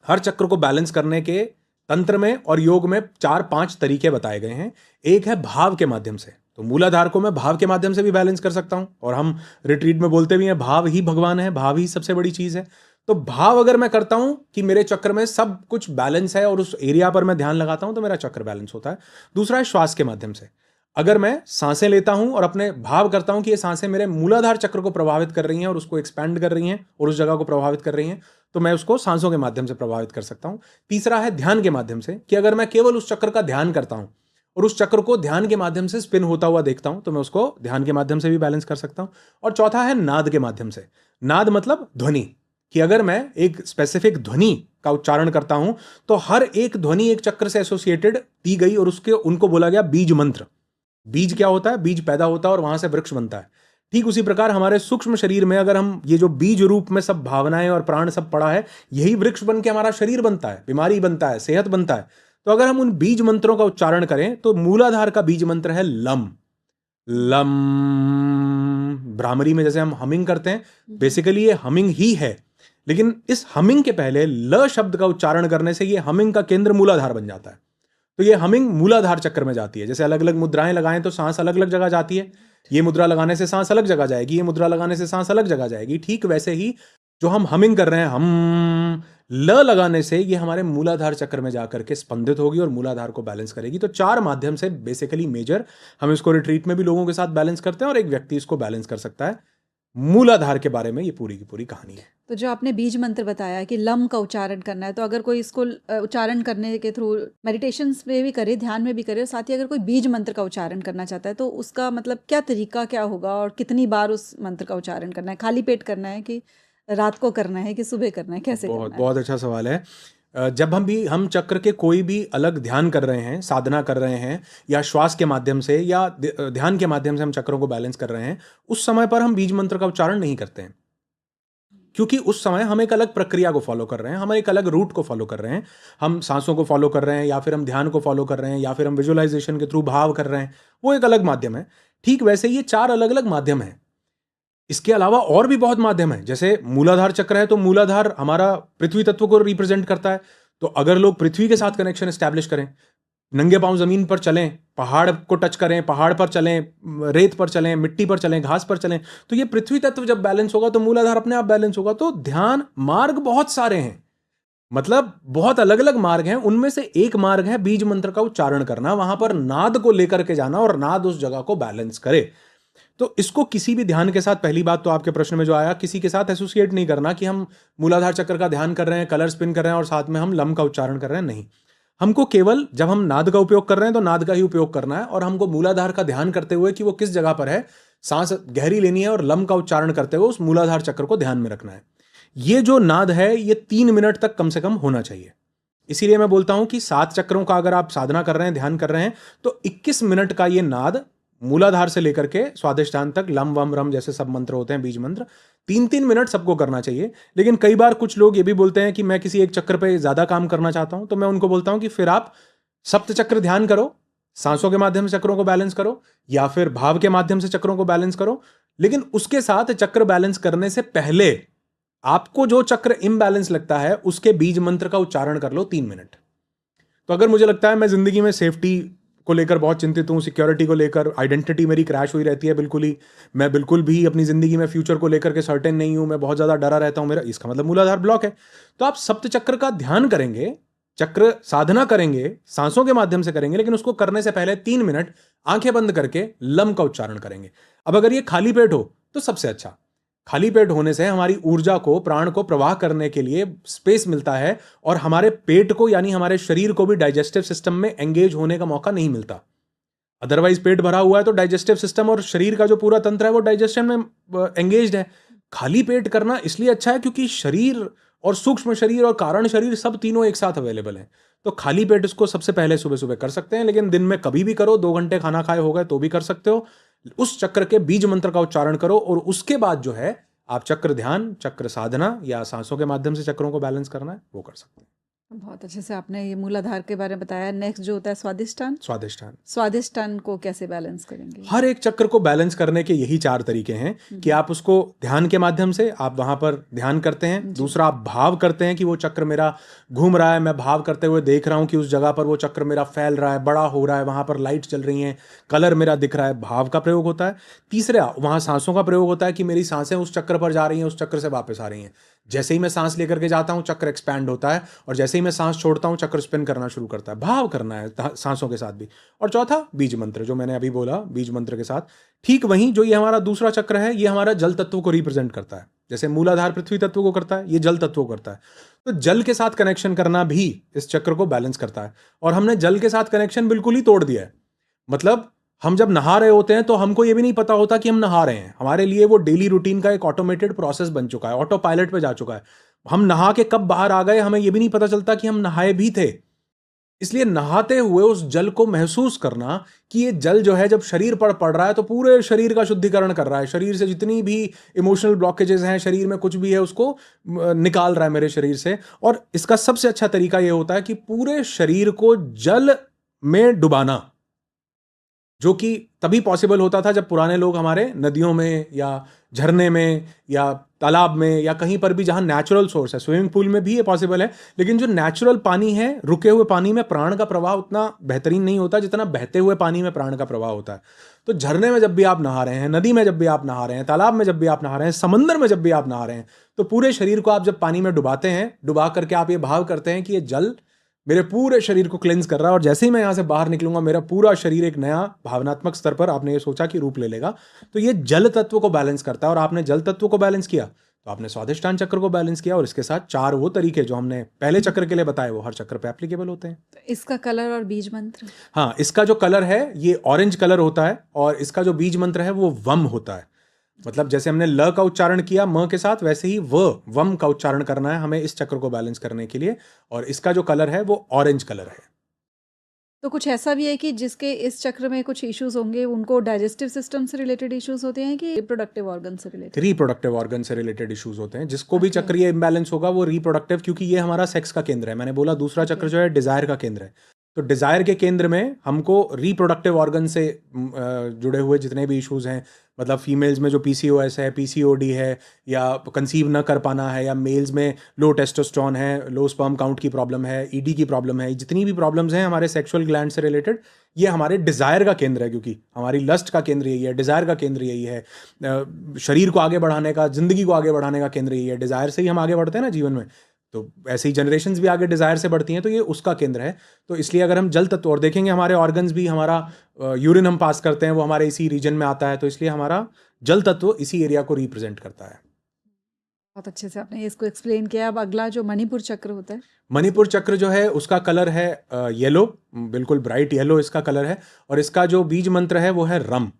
Speaker 2: हर चक्र को बैलेंस करने के तंत्र में और योग में 4-5 तरीके बताए गए हैं। एक है भाव के माध्यम से, तो मूलाधार को मैं भाव के माध्यम से भी बैलेंस कर सकता हूं, और हम रिट्रीट में बोलते भी हैं भाव ही भगवान है, भाव ही सबसे बड़ी चीज है। तो भाव अगर मैं करता हूं कि मेरे चक्र में सब कुछ बैलेंस है और उस एरिया पर मैं ध्यान लगाता हूं तो मेरा चक्र बैलेंस होता है। दूसरा है श्वास के माध्यम से। अगर मैं सांसें लेता हूं और अपने भाव करता हूं कि ये सांसें मेरे मूलाधार चक्र को प्रभावित कर रही हैं और उसको एक्सपैंड कर रही हैं और उस जगह को प्रभावित कर रही हैं, तो मैं उसको सांसों के माध्यम से प्रभावित कर सकता हूं। तीसरा है ध्यान के माध्यम से, कि अगर मैं केवल उस चक्र का ध्यान करता हूं और उस चक्र को ध्यान के माध्यम से स्पिन होता हुआ देखता हूं, तो मैं उसको ध्यान के माध्यम से भी बैलेंस कर सकता हूं। और चौथा है नाद के माध्यम से। नाद मतलब ध्वनि, कि अगर मैं एक स्पेसिफिक ध्वनि का उच्चारण करता हूं तो हर एक ध्वनि एक चक्र से एसोसिएटेड दी गई और उसके उनको बोला गया बीज मंत्र। बीज क्या होता है? बीज पैदा होता है और वहां से वृक्ष बनता है। ठीक उसी प्रकार हमारे सूक्ष्म शरीर में अगर हम ये जो बीज रूप में सब भावनाएं और प्राण सब पड़ा है, यही वृक्ष बन के हमारा शरीर बनता है, बीमारी बनता है, सेहत बनता है। तो अगर हम उन बीज मंत्रों का उच्चारण करें तो मूलाधार का बीज मंत्र है लम। लम। भ्रामरी में जैसे हम हमिंग करते हैं, बेसिकली ये हमिंग ही है, लेकिन इस हमिंग के पहले ल शब्द का उच्चारण करने से ये हमिंग का केंद्र मूलाधार बन जाता है। तो ये हमिंग मूलाधार चक्र में जाती है। जैसे अलग अलग मुद्राएं लगाएं तो सांस अलग अलग जगह जाती है। ये मुद्रा लगाने से सांस अलग जगह जाएगी, ये मुद्रा लगाने से सांस अलग जगह जाएगी। ठीक वैसे ही जो हम हमिंग कर रहे हैं, हम ल लगाने से ये हमारे मूलाधार चक्र में जाकर के स्पंदित होगी और मूलाधार को बैलेंस करेगी। तो 4 माध्यम से बेसिकली मेजर हम इसको रिट्रीट में भी लोगों के साथ बैलेंस करते हैं और एक व्यक्ति इसको बैलेंस कर सकता है। मूलाधार के बारे में ये पूरी की पूरी कहानी है।
Speaker 1: तो जो आपने बीज मंत्र बताया कि लम का उच्चारण करना है, तो अगर कोई इसको उच्चारण करने के थ्रू मेडिटेशंस में भी करे, ध्यान में भी करे, और साथ ही अगर कोई बीज मंत्र का उच्चारण करना चाहता है तो उसका मतलब क्या तरीका क्या होगा और कितनी बार उस मंत्र का उच्चारण करना है? खाली पेट करना है कि रात को करना है कि सुबह करना है, कैसे
Speaker 2: बहुत
Speaker 1: करना है?
Speaker 2: बहुत अच्छा सवाल है। जब हम चक्र के कोई भी अलग ध्यान कर रहे हैं, साधना कर रहे हैं, या श्वास के माध्यम से या ध्यान के माध्यम से हम चक्रों को बैलेंस कर रहे हैं, उस समय पर हम बीज मंत्र का उच्चारण नहीं करते हैं, क्योंकि उस समय हम एक अलग प्रक्रिया को फॉलो कर रहे हैं, हम एक अलग रूट को फॉलो कर रहे हैं। हम सांसों को फॉलो कर रहे हैं, या फिर हम ध्यान को फॉलो कर रहे हैं, या फिर हम विजुअलाइजेशन के थ्रू भाव कर रहे हैं। वो एक अलग माध्यम है। ठीक वैसे ये 4 अलग अलग माध्यम हैं। इसके अलावा और भी बहुत माध्यम है। जैसे मूलाधार चक्र है तो मूलाधार हमारा पृथ्वी तत्व को रिप्रेजेंट करता है। तो अगर लोग पृथ्वी के साथ कनेक्शन एस्टैब्लिश करें, नंगे पांव जमीन पर चलें, पहाड़ को टच करें, पहाड़ पर चलें, रेत पर चलें, मिट्टी पर चलें, घास पर चलें, तो ये पृथ्वी तत्व जब बैलेंस होगा तो मूलाधार अपने आप बैलेंस होगा। तो ध्यान मार्ग बहुत सारे हैं, मतलब बहुत अलग अलग मार्ग हैं। उनमें से एक मार्ग है बीज मंत्र का उच्चारण करना, वहां पर नाद को लेकर के जाना और नाद उस जगह को बैलेंस करे। तो इसको किसी भी ध्यान के साथ, पहली बात तो आपके प्रश्न में जो आया, किसी के साथ एसोसिएट नहीं करना कि हम मूलाधार चक्र का ध्यान कर रहे हैं, कलर स्पिन कर रहे हैं और साथ में हम लम का उच्चारण कर रहे हैं। नहीं, हमको केवल जब हम नाद का उपयोग कर रहे हैं तो नाद का ही उपयोग करना है, और हमको मूलाधार का ध्यान करते हुए कि वो किस जगह पर है, सांस गहरी लेनी है और लम का उच्चारण करते हुए उस मूलाधार चक्र को ध्यान में रखना है। ये जो नाद है ये 3 मिनट तक कम से कम होना चाहिए। इसीलिए मैं बोलता हूं कि 7 चक्रों का अगर आप साधना कर रहे हैं, ध्यान कर रहे हैं, तो 21 मिनट का ये नाद मूलाधार से लेकर के स्वादिष्टान तक, लम वम रम जैसे सब मंत्र होते हैं, बीज मंत्र, 3-3 मिनट सबको करना चाहिए। लेकिन कई बार कुछ लोग ये भी बोलते हैं कि मैं किसी एक चक्र पे ज्यादा काम करना चाहता हूं, तो मैं उनको बोलता हूं कि फिर आप सप्त चक्र ध्यान करो, सांसों के माध्यम से चक्रों को बैलेंस करो, या फिर भाव के माध्यम से चक्रों को बैलेंस करो। लेकिन उसके साथ चक्र बैलेंस करने से पहले आपको जो चक्र इम्बैलेंस लगता है उसके बीज मंत्र का उच्चारण कर लो 3 मिनट। तो अगर मुझे लगता है मैं जिंदगी में सेफ्टी को लेकर बहुत चिंतित हूँ, सिक्योरिटी को लेकर, आइडेंटिटी मेरी क्रैश हुई रहती है बिल्कुल ही, मैं बिल्कुल भी अपनी जिंदगी में फ्यूचर को लेकर के सर्टेन नहीं हूँ, मैं बहुत ज्यादा डरा रहता हूँ, मेरा इसका मतलब मूलाधार ब्लॉक है। तो आप सप्त चक्र का ध्यान करेंगे, चक्र साधना करेंगे, सांसों के माध्यम से करेंगे, लेकिन उसको करने से पहले 3 मिनट आंखें बंद करके लम का उच्चारण करेंगे। अब अगर ये खाली पेट हो तो सबसे अच्छा। खाली पेट होने से हमारी ऊर्जा को, प्राण को प्रवाह करने के लिए स्पेस मिलता है, और हमारे पेट को यानी हमारे शरीर को भी डाइजेस्टिव सिस्टम में एंगेज होने का मौका नहीं मिलता। अदरवाइज पेट भरा हुआ है तो डाइजेस्टिव सिस्टम और शरीर का जो पूरा तंत्र है वो डाइजेशन में एंगेज्ड है। खाली पेट करना इसलिए अच्छा है क्योंकि शरीर और सूक्ष्म शरीर और कारण शरीर सब तीनों एक साथ अवेलेबल हैं। तो खाली पेट इसको सबसे पहले सुबह सुबह कर सकते हैं, लेकिन दिन में कभी भी करो, 2 घंटे खाना खाए हो गए तो भी कर सकते हो। उस चक्र के बीज मंत्र का उच्चारण करो, और उसके बाद जो है आप चक्र ध्यान, चक्र साधना या सांसों के माध्यम से चक्रों को बैलेंस करना है वो कर सकते हैं।
Speaker 1: बहुत अच्छे से आपने ये मूलाधार के बारे में बताया। नेक्स्ट जो होता है स्वादिष्टान,
Speaker 2: स्वादिष्टान।
Speaker 1: स्वादिष्टान को कैसे बैलेंस करेंगे?
Speaker 2: हर एक चक्र को बैलेंस करने के यही 4 तरीके हैं कि आप उसको ध्यान के माध्यम से, आप वहां पर ध्यान करते हैं। दूसरा, आप भाव करते हैं कि वो चक्र मेरा घूम रहा है, मैं भाव करते हुए देख रहा हूं कि उस जगह पर वो चक्र मेरा फैल रहा है, बड़ा हो रहा है, वहां पर लाइट चल रही हैं, कलर मेरा दिख रहा है, भाव का प्रयोग होता है। तीसरा, वहां सांसों का प्रयोग होता है कि मेरी सांसें उस चक्र पर जा रही हैं, उस चक्र से वापस आ रही हैं। जैसे ही मैं सांस लेकर के जाता हूं चक्र एक्सपैंड होता है, और जैसे ही मैं सांस छोड़ता हूं चक्र स्पिन करना शुरू करता है। भाव करना है सांसों के साथ भी। और चौथा, बीज मंत्र, जो मैंने अभी बोला, बीज मंत्र के साथ। ठीक वहीं जो ये हमारा दूसरा चक्र है, ये हमारा जल तत्व को रिप्रेजेंट करता है। जैसे मूलाधार पृथ्वी तत्व को करता है, ये जल तत्व को करता है। तो जल के साथ कनेक्शन करना भी इस चक्र को बैलेंस करता है, और हमने जल के साथ कनेक्शन बिल्कुल ही तोड़ दिया है। मतलब हम जब नहा रहे होते हैं तो हमको ये भी नहीं पता होता कि हम नहा रहे हैं, हमारे लिए वो डेली रूटीन का एक ऑटोमेटेड प्रोसेस बन चुका है, ऑटो पायलट पे जा चुका है। हम नहा के कब बाहर आ गए हमें ये भी नहीं पता चलता कि हम नहाए भी थे। इसलिए नहाते हुए उस जल को महसूस करना कि ये जल जो है जब शरीर पर पड़ रहा है तो पूरे शरीर का शुद्धिकरण कर रहा है, शरीर से जितनी भी इमोशनल ब्लॉकेजेस हैं, शरीर में कुछ भी है उसको निकाल रहा है मेरे शरीर से। और इसका सबसे अच्छा तरीका ये होता है कि पूरे शरीर को जल में डुबाना, जो कि तभी पॉसिबल होता था जब पुराने लोग हमारे नदियों में या झरने में या तालाब में या कहीं पर भी जहां नेचुरल सोर्स है, स्विमिंग पूल में भी ये पॉसिबल है, लेकिन जो नेचुरल पानी है, रुके हुए पानी में प्राण का प्रवाह उतना बेहतरीन नहीं होता जितना बहते हुए पानी में प्राण का प्रवाह होता है। तो झरने में जब भी आप नहा रहे हैं, नदी में जब भी आप नहा रहे हैं, तालाब में जब भी आप नहा रहे हैं, समंदर में जब भी आप नहा रहे हैं, तो पूरे शरीर को आप जब पानी में डुबाते हैं, डुबा करके आप ये भाव करते हैं कि ये जल मेरे पूरे शरीर को क्लेंज कर रहा है, और जैसे ही मैं यहाँ से बाहर निकलूंगा मेरा पूरा शरीर एक नया भावनात्मक स्तर पर आपने ये सोचा कि रूप ले लेगा। तो ये जल तत्व को बैलेंस करता है, और आपने जल तत्व को बैलेंस किया तो आपने स्वादिष्टान चक्र को बैलेंस किया, और इसके साथ 4 वो तरीके जो हमने पहले चक्र के लिए बताए वो हर चक्र पे एप्लीकेबल होते हैं।
Speaker 1: तो इसका कलर और बीज मंत्र?
Speaker 2: हाँ, इसका जो कलर है ये ऑरेंज कलर होता है, और इसका जो बीज मंत्र है वो वम होता है। मतलब जैसे हमने ल का उच्चारण किया म के साथ, वैसे ही वम का उच्चारण करना है हमें इस चक्र को बैलेंस करने के लिए, और इसका जो कलर है वो ऑरेंज कलर है।
Speaker 1: तो कुछ ऐसा भी है कि जिसके इस चक्र में कुछ इश्यूज होंगे उनको डाइजेस्टिव सिस्टम से रिलेटेड इश्यूज होते हैं कि रिप्रोडक्टिव ऑर्गन से रिलेटेड?
Speaker 2: रिप्रोडक्टिव ऑर्गन से रिलेटेड इश्यूज होते हैं, जिसको भी
Speaker 1: ओके।
Speaker 2: चक्रीय इम्बैलेंस होगा वो रिप्रोडक्टिव, क्योंकि ये हमारा सेक्स का केंद्र है। मैंने बोला दूसरा
Speaker 1: ओके।
Speaker 2: चक्र जो है डिजायर का केंद्र है, तो डिजायर के केंद्र में हमको रिप्रोडक्टिव ऑर्गन से जुड़े हुए जितने भी इश्यूज हैं, मतलब फीमेल्स में जो पीसीओएस है, पीसीओडी है, या कंसीव न कर पाना है, या मेल्स में लो टेस्टोस्टेरोन है, लो स्पर्म काउंट की प्रॉब्लम है, ईडी की प्रॉब्लम है, जितनी भी प्रॉब्लम्स हैं हमारे सेक्सुअल ग्लैंड से रिलेटेड, ये हमारे डिजायर का केंद्र है, क्योंकि हमारी लस्ट का केंद्र यही है, डिजायर का केंद्र यही है। शरीर को आगे बढ़ाने का, जिंदगी को आगे बढ़ाने का केंद्र यही है। डिजायर से ही हम आगे बढ़ते हैं ना जीवन में, तो ऐसे ही जनरेशंस भी आगे डिजायर से बढ़ती हैं, तो ये उसका केंद्र है। तो इसलिए अगर हम जल तत्व और देखेंगे, हमारे ऑर्गन्स भी, हमारा यूरिन हम पास करते हैं वो हमारे इसी रीजन में आता है, तो इसलिए हमारा जल तत्व इसी एरिया को रिप्रेजेंट करता है।
Speaker 1: बहुत अच्छे से आपने इसको एक्सप्लेन किया। अब अगला जो मणिपुर चक्र होता है?
Speaker 2: मणिपुर चक्र जो है उसका कलर है येलो, बिल्कुल ब्राइट येलो इसका कलर है, और इसका जो बीज मंत्र है वो है रम।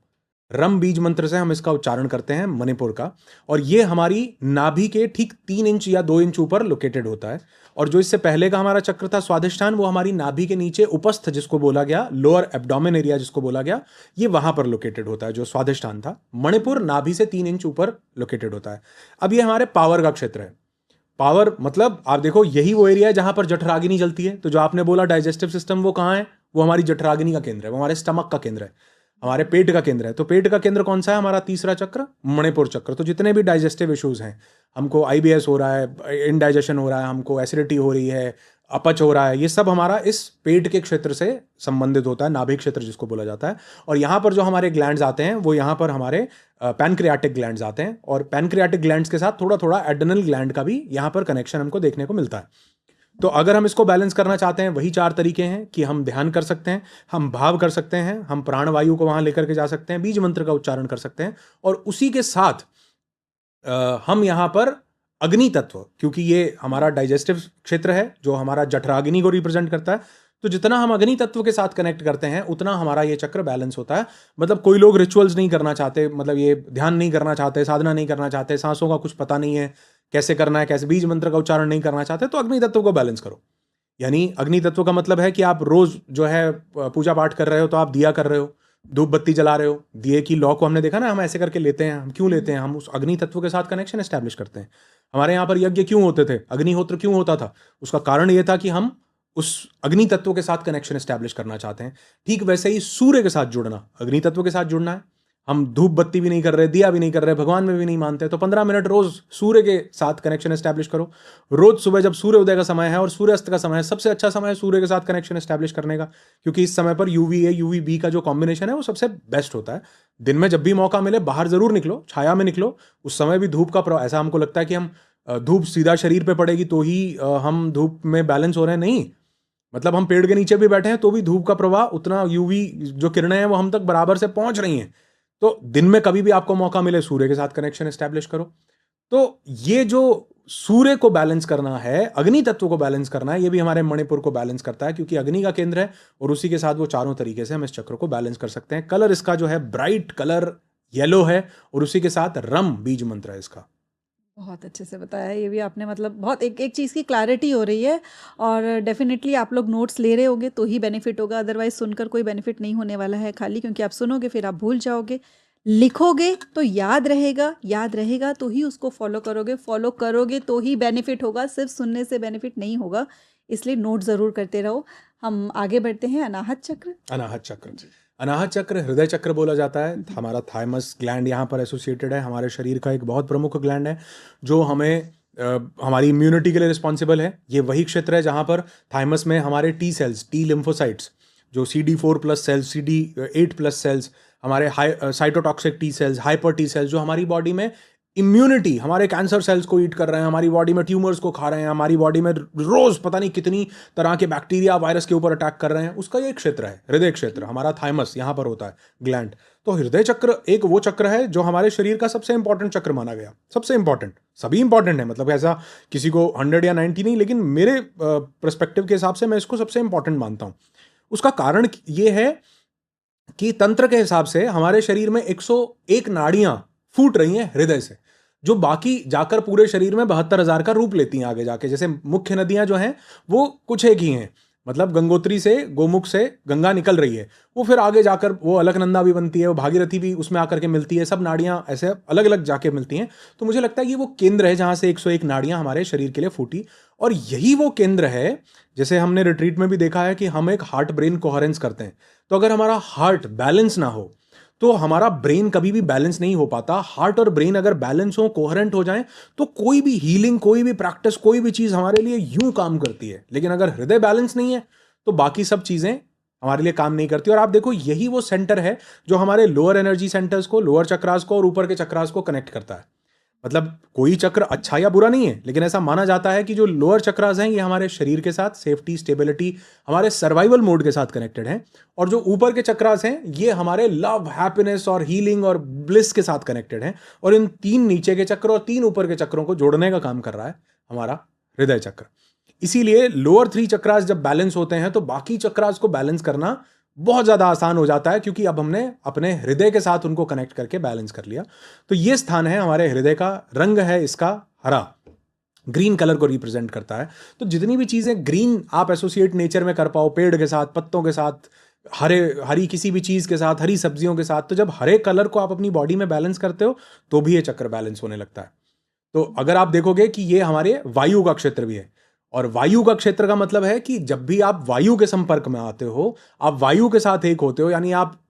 Speaker 2: रम बीज मंत्र से हम इसका उच्चारण करते हैं मणिपुर का, और ये हमारी नाभि के ठीक 3 इंच या 2 इंच ऊपर लोकेटेड होता है। और जो इससे पहले का हमारा चक्र था स्वादिष्ठान, वो हमारी नाभि के नीचे उपस्थ जिसको बोला गया, लोअर एब्डोमेन एरिया जिसको बोला गया, ये वहां पर लोकेटेड होता है जो स्वादिष्ठान था। मणिपुर नाभि से 3 इंच ऊपर लोकेटेड होता है। अब ये हमारे पावर का क्षेत्र है। पावर मतलब आप देखो, यही वो एरिया है जहां पर जठराग्नि जलती है। तो जो आपने बोला डाइजेस्टिव सिस्टम, वो कहाँ है? वो हमारी जठराग्नि का केंद्र है, वो हमारे स्टमक का केंद्र है, हमारे पेट का केंद्र है। तो पेट का केंद्र कौन सा है? हमारा तीसरा चक्र, मणिपुर चक्र। तो जितने भी डाइजेस्टिव इश्यूज हैं, हमको आईबीएस हो रहा है, इनडाइजेशन हो रहा है, हमको एसिडिटी हो रही है, अपच हो रहा है, ये सब हमारा इस पेट के क्षेत्र से संबंधित होता है, नाभिक क्षेत्र जिसको बोला जाता है। और यहाँ पर जो हमारे ग्लैंड्स आते हैं वो यहाँ पर हमारे पैनक्रियाटिक ग्लैंड्स आते हैं, और पैनक्रियाटिक ग्लैंड्स के साथ थोड़ा थोड़ा एड्रेनल ग्लैंड का भी यहाँ पर कनेक्शन हमको देखने को मिलता है। तो अगर हम इसको बैलेंस करना चाहते हैं, वही 4 तरीके हैं कि हम ध्यान कर सकते हैं, हम भाव कर सकते हैं, हम प्राणवायु को वहां लेकर के जा सकते हैं, बीज मंत्र का उच्चारण कर सकते हैं, और उसी के साथ हम यहाँ पर अग्नि तत्व, क्योंकि ये हमारा डाइजेस्टिव क्षेत्र है जो हमारा जठराग्नि को रिप्रेजेंट करता है, तो जितना हम अग्नि तत्व के साथ कनेक्ट करते हैं उतना हमारा ये चक्र बैलेंस होता है। मतलब कोई लोग रिचुअल्स नहीं करना चाहते, मतलब ये ध्यान नहीं करना चाहते, साधना नहीं करना चाहते, सांसों का कुछ पता नहीं है कैसे करना है, कैसे बीज मंत्र का उच्चारण नहीं करना चाहते, तो अग्नि तत्व को बैलेंस करो। यानी अग्नि तत्व का मतलब है कि आप रोज जो है पूजा पाठ कर रहे हो तो आप दिया कर रहे हो, धूप बत्ती जला रहे हो। दिए की लॉ को हमने देखा ना, हम ऐसे करके लेते हैं। हम क्यों लेते हैं? हम उस अग्नि तत्व के साथ कनेक्शन एस्टैब्लिश करते हैं। हमारे यहाँ पर यज्ञ क्यों होते थे, अग्निहोत्र क्यों होता था? उसका कारण यह था कि हम उस अग्नि तत्व के साथ कनेक्शन एस्टैब्लिश करना चाहते हैं। ठीक वैसे ही सूर्य के साथ जुड़ना, अग्नि तत्व के साथ जुड़ना है। हम धूप बत्ती भी नहीं कर रहे, दिया भी नहीं कर रहे, भगवान में भी नहीं मानते, तो 15 मिनट रोज सूर्य के साथ कनेक्शन एस्टैब्लिश करो। रोज सुबह जब सूर्य उदय का समय है और सूर्यास्त का समय है, सबसे अच्छा समय है सूर्य के साथ कनेक्शन एस्टैब्लिश करने का, क्योंकि इस समय पर यूवीए यूवीबी का जो कॉम्बिनेशन है वो सबसे बेस्ट होता है। दिन में जब भी मौका मिले बाहर जरूर निकलो, छाया में निकलो। उस समय भी धूप का ऐसा हमको लगता है कि हम धूप सीधा शरीर पे पड़ेगी तो ही हम धूप में बैलेंस हो रहे हैं, नहीं। मतलब हम पेड़ के नीचे भी बैठे हैं तो भी धूप का प्रवाह उतना, यूवी जो किरणें हैं वो हम तक बराबर से पहुंच रही हैं। तो दिन में कभी भी आपको मौका मिले सूर्य के साथ कनेक्शन एस्टैब्लिश करो। तो ये जो सूर्य को बैलेंस करना है, अग्नि तत्व को बैलेंस करना है, ये भी हमारे मणिपुर को बैलेंस करता है, क्योंकि अग्नि का केंद्र है और उसी के साथ वो चारों तरीके से हम इस चक्र को बैलेंस कर सकते हैं। कलर इसका जो है ब्राइट कलर येलो है और उसी के साथ रम बीज मंत्र है इसका।
Speaker 1: बहुत अच्छे से बताया ये भी आपने, मतलब बहुत एक एक चीज़ की क्लैरिटी हो रही है। और डेफिनेटली आप लोग नोट्स ले रहे होगे तो ही बेनिफिट होगा, अदरवाइज सुनकर कोई बेनिफिट नहीं होने वाला है खाली, क्योंकि आप सुनोगे फिर आप भूल जाओगे। लिखोगे तो याद रहेगा, याद रहेगा तो ही उसको फॉलो करोगे, फॉलो करोगे तो ही बेनिफिट होगा, सिर्फ सुनने से बेनिफिट नहीं होगा। इसलिए नोट ज़रूर करते रहो। हम आगे बढ़ते हैं। अनाहत चक्र।
Speaker 2: अनाहत चक्र, अनाहत चक्र हृदय चक्र बोला जाता है। हमारा थाइमस ग्लैंड यहाँ पर एसोसिएटेड है, हमारे शरीर का एक बहुत प्रमुख ग्लैंड है जो हमें हमारी इम्यूनिटी के लिए रिस्पॉन्सिबल है। ये वही क्षेत्र है जहाँ पर थाइमस में हमारे टी सेल्स, टी लिम्फोसाइट्स, जो CD4+ सेल्स, CD8+ सेल्स, हमारे cytotoxic T cells, hyper T cells, जो हमारी बॉडी में इम्यूनिटी, हमारे कैंसर सेल्स को ईट कर रहे हैं, हमारी बॉडी में ट्यूमर्स को खा रहे हैं, हमारी बॉडी में रोज पता नहीं कितनी तरह के बैक्टीरिया वायरस के ऊपर अटैक कर रहे हैं, उसका ये क्षेत्र है हृदय क्षेत्र। हमारा थाइमस यहाँ पर होता है ग्लैंड। तो हृदय चक्र एक वो चक्र है जो हमारे शरीर का सबसे इंपॉर्टेंट चक्र माना गया। सबसे इंपॉर्टेंट, सभी इंपॉर्टेंट है, मतलब ऐसा किसी को 100 या 90 नहीं, लेकिन मेरे पर्सपेक्टिव के हिसाब से मैं इसको सबसे इंपॉर्टेंट मानता हूं। उसका कारण ये है कि तंत्र के हिसाब से हमारे शरीर में 101 नाड़ियां फूट रही हैं हृदय से, जो बाकी जाकर पूरे शरीर में 72,000 का रूप लेती हैं आगे जाके। जैसे मुख्य नदियां जो हैं वो कुछ एक ही हैं, मतलब गंगोत्री से, गोमुख से गंगा निकल रही है, वो फिर आगे जाकर वो अलकनंदा भी बनती है, वो भागीरथी भी उसमें आकर के मिलती है, सब नाड़ियां ऐसे अलग अलग जाके मिलती हैं। तो मुझे लगता है कि वो केंद्र है जहां से 101 नाड़ियां हमारे शरीर के लिए फूटी, और यही वो केंद्र है। जैसे हमने रिट्रीट में भी देखा है कि हम एक हार्ट ब्रेन कोहेरेंस करते हैं, तो अगर हमारा हार्ट बैलेंस ना हो तो हमारा ब्रेन कभी भी बैलेंस नहीं हो पाता। हार्ट और ब्रेन अगर बैलेंस हो, कोहेरेंट हो जाए, तो कोई भी हीलिंग, कोई भी प्रैक्टिस, कोई भी चीज हमारे लिए यूं काम करती है। लेकिन अगर हृदय बैलेंस नहीं है तो बाकी सब चीजें हमारे लिए काम नहीं करती। और आप देखो, यही वो सेंटर है जो हमारे लोअर एनर्जी सेंटर्स को, लोअर चक्रास को और ऊपर के चक्रास को कनेक्ट करता है। मतलब कोई चक्र अच्छा या बुरा नहीं है, लेकिन ऐसा माना जाता है कि जो लोअर चक्रास हैं ये हमारे शरीर के साथ सेफ्टी, स्टेबिलिटी, हमारे सर्वाइवल मोड के साथ कनेक्टेड हैं, और जो ऊपर के चक्रास हैं ये हमारे लव, हैप्पीनेस और हीलिंग और ब्लिस के साथ कनेक्टेड हैं। और इन 3 नीचे के चक्र और 3 ऊपर के चक्रों को जोड़ने का काम कर रहा है हमारा हृदय चक्र। इसीलिए लोअर 3 चक्रास जब बैलेंस होते हैं तो बाकी चक्रास को बैलेंस करना बहुत ज्यादा आसान हो जाता है, क्योंकि अब हमने अपने हृदय के साथ उनको कनेक्ट करके बैलेंस कर लिया। तो ये स्थान है हमारे हृदय का। रंग है इसका हरा, ग्रीन कलर को रिप्रेजेंट करता है। तो जितनी भी चीजें ग्रीन आप एसोसिएट नेचर में कर पाओ, पेड़ के साथ, पत्तों के साथ, हरी किसी भी चीज के साथ, हरी सब्जियों के साथ, तो जब हरे कलर को आप अपनी बॉडी में बैलेंस करते हो तो भी ये चक्र बैलेंस होने लगता है। तो अगर आप देखोगे कि ये हमारे वायु का क्षेत्र भी है, और वायु का क्षेत्र का मतलब है कि जब भी आप वायु के संपर्क में आते हो, आप वायु के साथ एक होते हो, यानी आप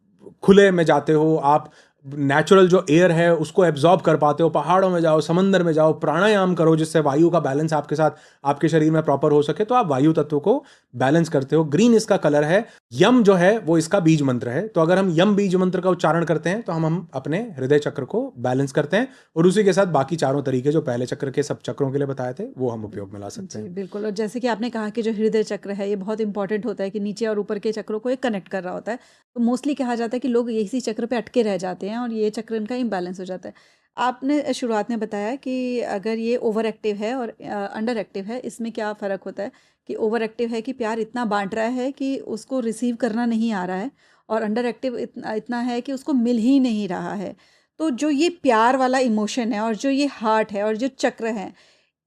Speaker 2: खुले में जाते हो, आप नेचुरल जो एयर है उसको एब्जॉर्ब कर पाते हो, पहाड़ों में जाओ, समंदर में जाओ, प्राणायाम करो जिससे वायु का बैलेंस आपके साथ, आपके शरीर में प्रॉपर हो सके, तो आप वायु तत्व को बैलेंस करते हो। ग्रीन इसका कलर है। यम जो है वो इसका बीज मंत्र है। तो अगर हम यम बीज मंत्र का उच्चारण करते हैं तो हम अपने हृदय चक्र को बैलेंस करते हैं, और उसी के साथ बाकी चारों तरीके जो पहले चक्र के सब चक्रों के लिए बताए थे वो हम उपयोग में ला सकते
Speaker 1: जी
Speaker 2: हैं।
Speaker 1: बिल्कुल। और जैसे कि आपने कहा कि जो हृदय चक्र है ये बहुत इंपॉर्टेंट होता है कि नीचे और ऊपर के चक्रों को एक कनेक्ट कर रहा होता है। तो मोस्टली कहा जाता है कि लोग इसी चक्र पे अटके रह जाते हैं और ये चक्र इनका इम्बैलेंस हो जाता है। आपने शुरुआत में बताया कि अगर ये ओवर एक्टिव है और अंडर एक्टिव है, इसमें क्या फ़र्क होता है? कि ओवर एक्टिव है कि प्यार इतना बांट रहा है कि उसको रिसीव करना नहीं आ रहा है, और अंडर एक्टिव इतना इतना है कि उसको मिल ही नहीं रहा है। तो जो ये प्यार वाला इमोशन है और जो ये हार्ट है और जो चक्र है,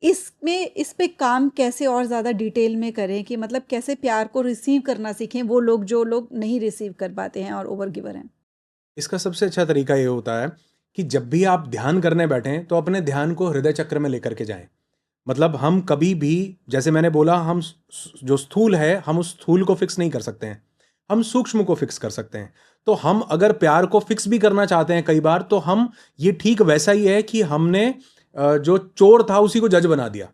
Speaker 1: इसमें इस पे काम कैसे और ज़्यादा डिटेल में करें, कि मतलब कैसे प्यार को रिसीव करना सीखें वो लोग जो लोग नहीं रिसीव कर पाते हैं और ओवर गिवर हैं?
Speaker 2: इसका सबसे अच्छा तरीका ये होता है कि जब भी आप ध्यान करने बैठें तो अपने ध्यान को हृदय चक्र में लेकर के जाएं। मतलब हम कभी भी, जैसे मैंने बोला, हम जो स्थूल है हम उस स्थूल को फिक्स नहीं कर सकते हैं, हम सूक्ष्म को फिक्स कर सकते हैं। तो हम अगर प्यार को फिक्स भी करना चाहते हैं कई बार, तो हम, ये ठीक वैसा ही है कि हमने जो चोर था उसी को जज बना दिया,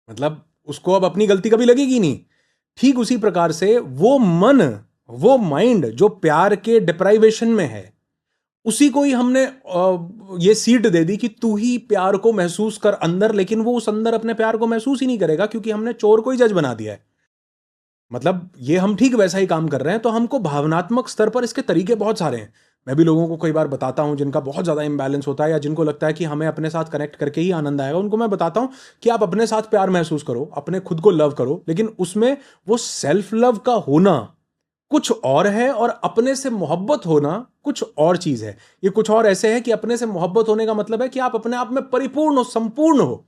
Speaker 2: मतलब उसको अब अपनी गलती कभी लगेगी नहीं। ठीक उसी प्रकार से वो मन, वो माइंड जो प्यार के डिप्राइवेशन में है, उसी को ही हमने ये सीट दे दी कि तू ही प्यार को महसूस कर अंदर, लेकिन वो उस अंदर अपने प्यार को महसूस ही नहीं करेगा, क्योंकि हमने चोर को ही जज बना दिया है। मतलब ये हम ठीक वैसा ही काम कर रहे हैं। तो हमको भावनात्मक स्तर पर इसके तरीके बहुत सारे हैं। मैं भी लोगों को कई बार बताता हूँ जिनका बहुत ज़्यादा इम्बैलेंस होता है या जिनको लगता है कि हमें अपने साथ कनेक्ट करके ही आनंद आएगा, उनको मैं बताता हूँ कि आप अपने साथ प्यार महसूस करो, अपने खुद को लव करो, लेकिन उसमें वो सेल्फ लव का होना कुछ और है और अपने से मोहब्बत होना कुछ और चीज है। ये कुछ और ऐसे है कि अपने से मोहब्बत होने का मतलब है कि आप अपने आप में परिपूर्ण हो, संपूर्ण हो।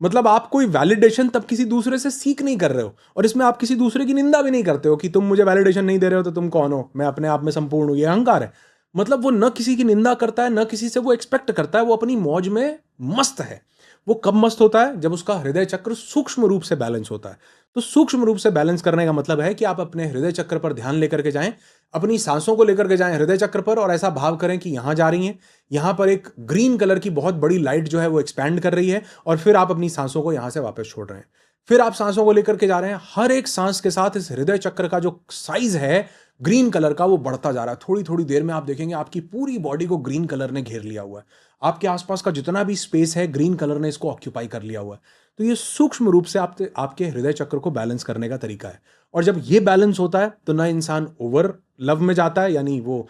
Speaker 2: मतलब आप कोई वैलिडेशन तब किसी दूसरे से सीख नहीं कर रहे हो, और इसमें आप किसी दूसरे की निंदा भी नहीं करते हो कि तुम मुझे वैलिडेशन नहीं दे रहे हो तो तुम कौन हो, मैं अपने आप में संपूर्ण हूं, ये अहंकार है। मतलब वो न किसी की निंदा करता है, न किसी से वो एक्सपेक्ट करता है, वो अपनी मौज में मस्त है। वो कब मस्त होता है? जब उसका हृदय चक्र सूक्ष्म रूप से बैलेंस होता है। तो सूक्ष्म रूप से बैलेंस करने का मतलब है कि आप अपने हृदय चक्र पर ध्यान लेकर के जाएं, अपनी सांसों को लेकर के जाएं हृदय चक्र पर, और ऐसा भाव करें कि यहां जा रही हैं, यहां पर एक ग्रीन कलर की बहुत बड़ी लाइट जो है वो एक्सपैंड कर रही है, और फिर आप अपनी सांसों को यहां से वापस छोड़ रहे हैं। फिर आप सांसों को लेकर के जा रहे हैं, हर एक सांस के साथ इस हृदय चक्र का जो साइज है ग्रीन कलर का वो बढ़ता जा रहा है। थोड़ी थोड़ी देर में आप देखेंगे आपकी पूरी बॉडी को ग्रीन कलर ने घेर लिया हुआ है। आपके आसपास का जितना भी स्पेस है ग्रीन कलर ने इसको ऑक्यूपाई कर लिया हुआ है। तो ये सूक्ष्म रूप से आपके हृदय चक्र को बैलेंस करने का तरीका है। और जब ये बैलेंस होता है तो ना इंसान ओवर लव में जाता है, यानी वो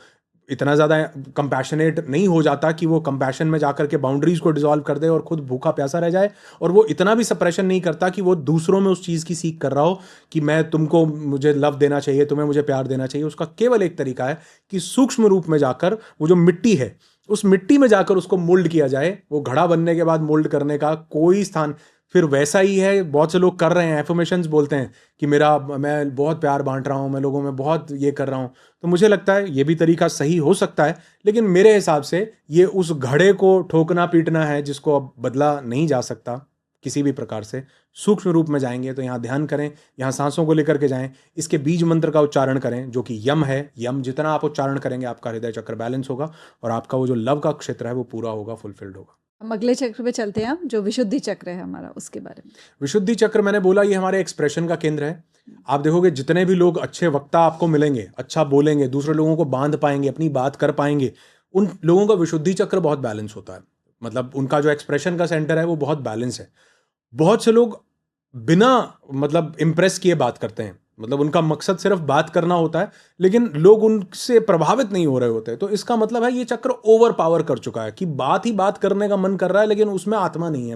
Speaker 2: इतना ज्यादा कंपैशनेट नहीं हो जाता कि वो कंपैशन में जाकर के बाउंड्रीज को डिसॉल्व कर दे और खुद भूखा प्यासा रह जाए, और वो इतना भी सप्रेशन नहीं करता कि वो दूसरों में उस चीज की सीख कर रहा हो कि मैं तुमको मुझे लव देना चाहिए, तुम्हें मुझे प्यार देना चाहिए। उसका केवल एक तरीका है कि सूक्ष्म रूप में जाकर वो जो मिट्टी है उस मिट्टी में जाकर उसको मोल्ड किया जाए। वो घड़ा बनने के बाद मोल्ड करने का कोई स्थान फिर वैसा ही है। बहुत से लोग कर रहे हैं, एफर्मेशंस बोलते हैं कि मैं बहुत प्यार बांट रहा हूं, मैं लोगों में बहुत ये कर रहा हूं। तो मुझे लगता है ये भी तरीका सही हो सकता है, लेकिन मेरे हिसाब से ये उस घड़े को ठोकना पीटना है जिसको अब बदला नहीं जा सकता किसी भी प्रकार से। सूक्ष्म रूप में जाएंगे तो यहाँ ध्यान करें, यहाँ सांसों को लेकर के जाएं, इसके बीज मंत्र का उच्चारण करें जो कि यम है। यम जितना आप उच्चारण करेंगे आपका हृदय चक्र बैलेंस होगा और आपका वो जो लव का क्षेत्र है वो पूरा होगा, फुलफिल्ड होगा।
Speaker 1: हम अगले चक्र पे चलते हैं, हम जो विशुद्धि चक्र है हमारा उसके बारे में।
Speaker 2: विशुद्धि चक्र मैंने बोला ये हमारे एक्सप्रेशन का केंद्र है। आप देखोगे जितने भी लोग अच्छे वक्ता आपको मिलेंगे, अच्छा बोलेंगे, दूसरे लोगों को बांध पाएंगे, अपनी बात कर पाएंगे, उन लोगों का विशुद्धि चक्र बहुत बैलेंस होता है। मतलब उनका जो एक्सप्रेशन का सेंटर है वो बहुत बैलेंस है। बहुत से लोग बिना मतलब इंप्रेस किए बात करते हैं, मतलब उनका मकसद सिर्फ बात करना होता है, लेकिन लोग उनसे प्रभावित नहीं हो रहे होते। तो इसका मतलब है ये चक्र ओवर पावर कर चुका है कि बात ही बात करने का मन कर रहा है, लेकिन उसमें आत्मा नहीं है,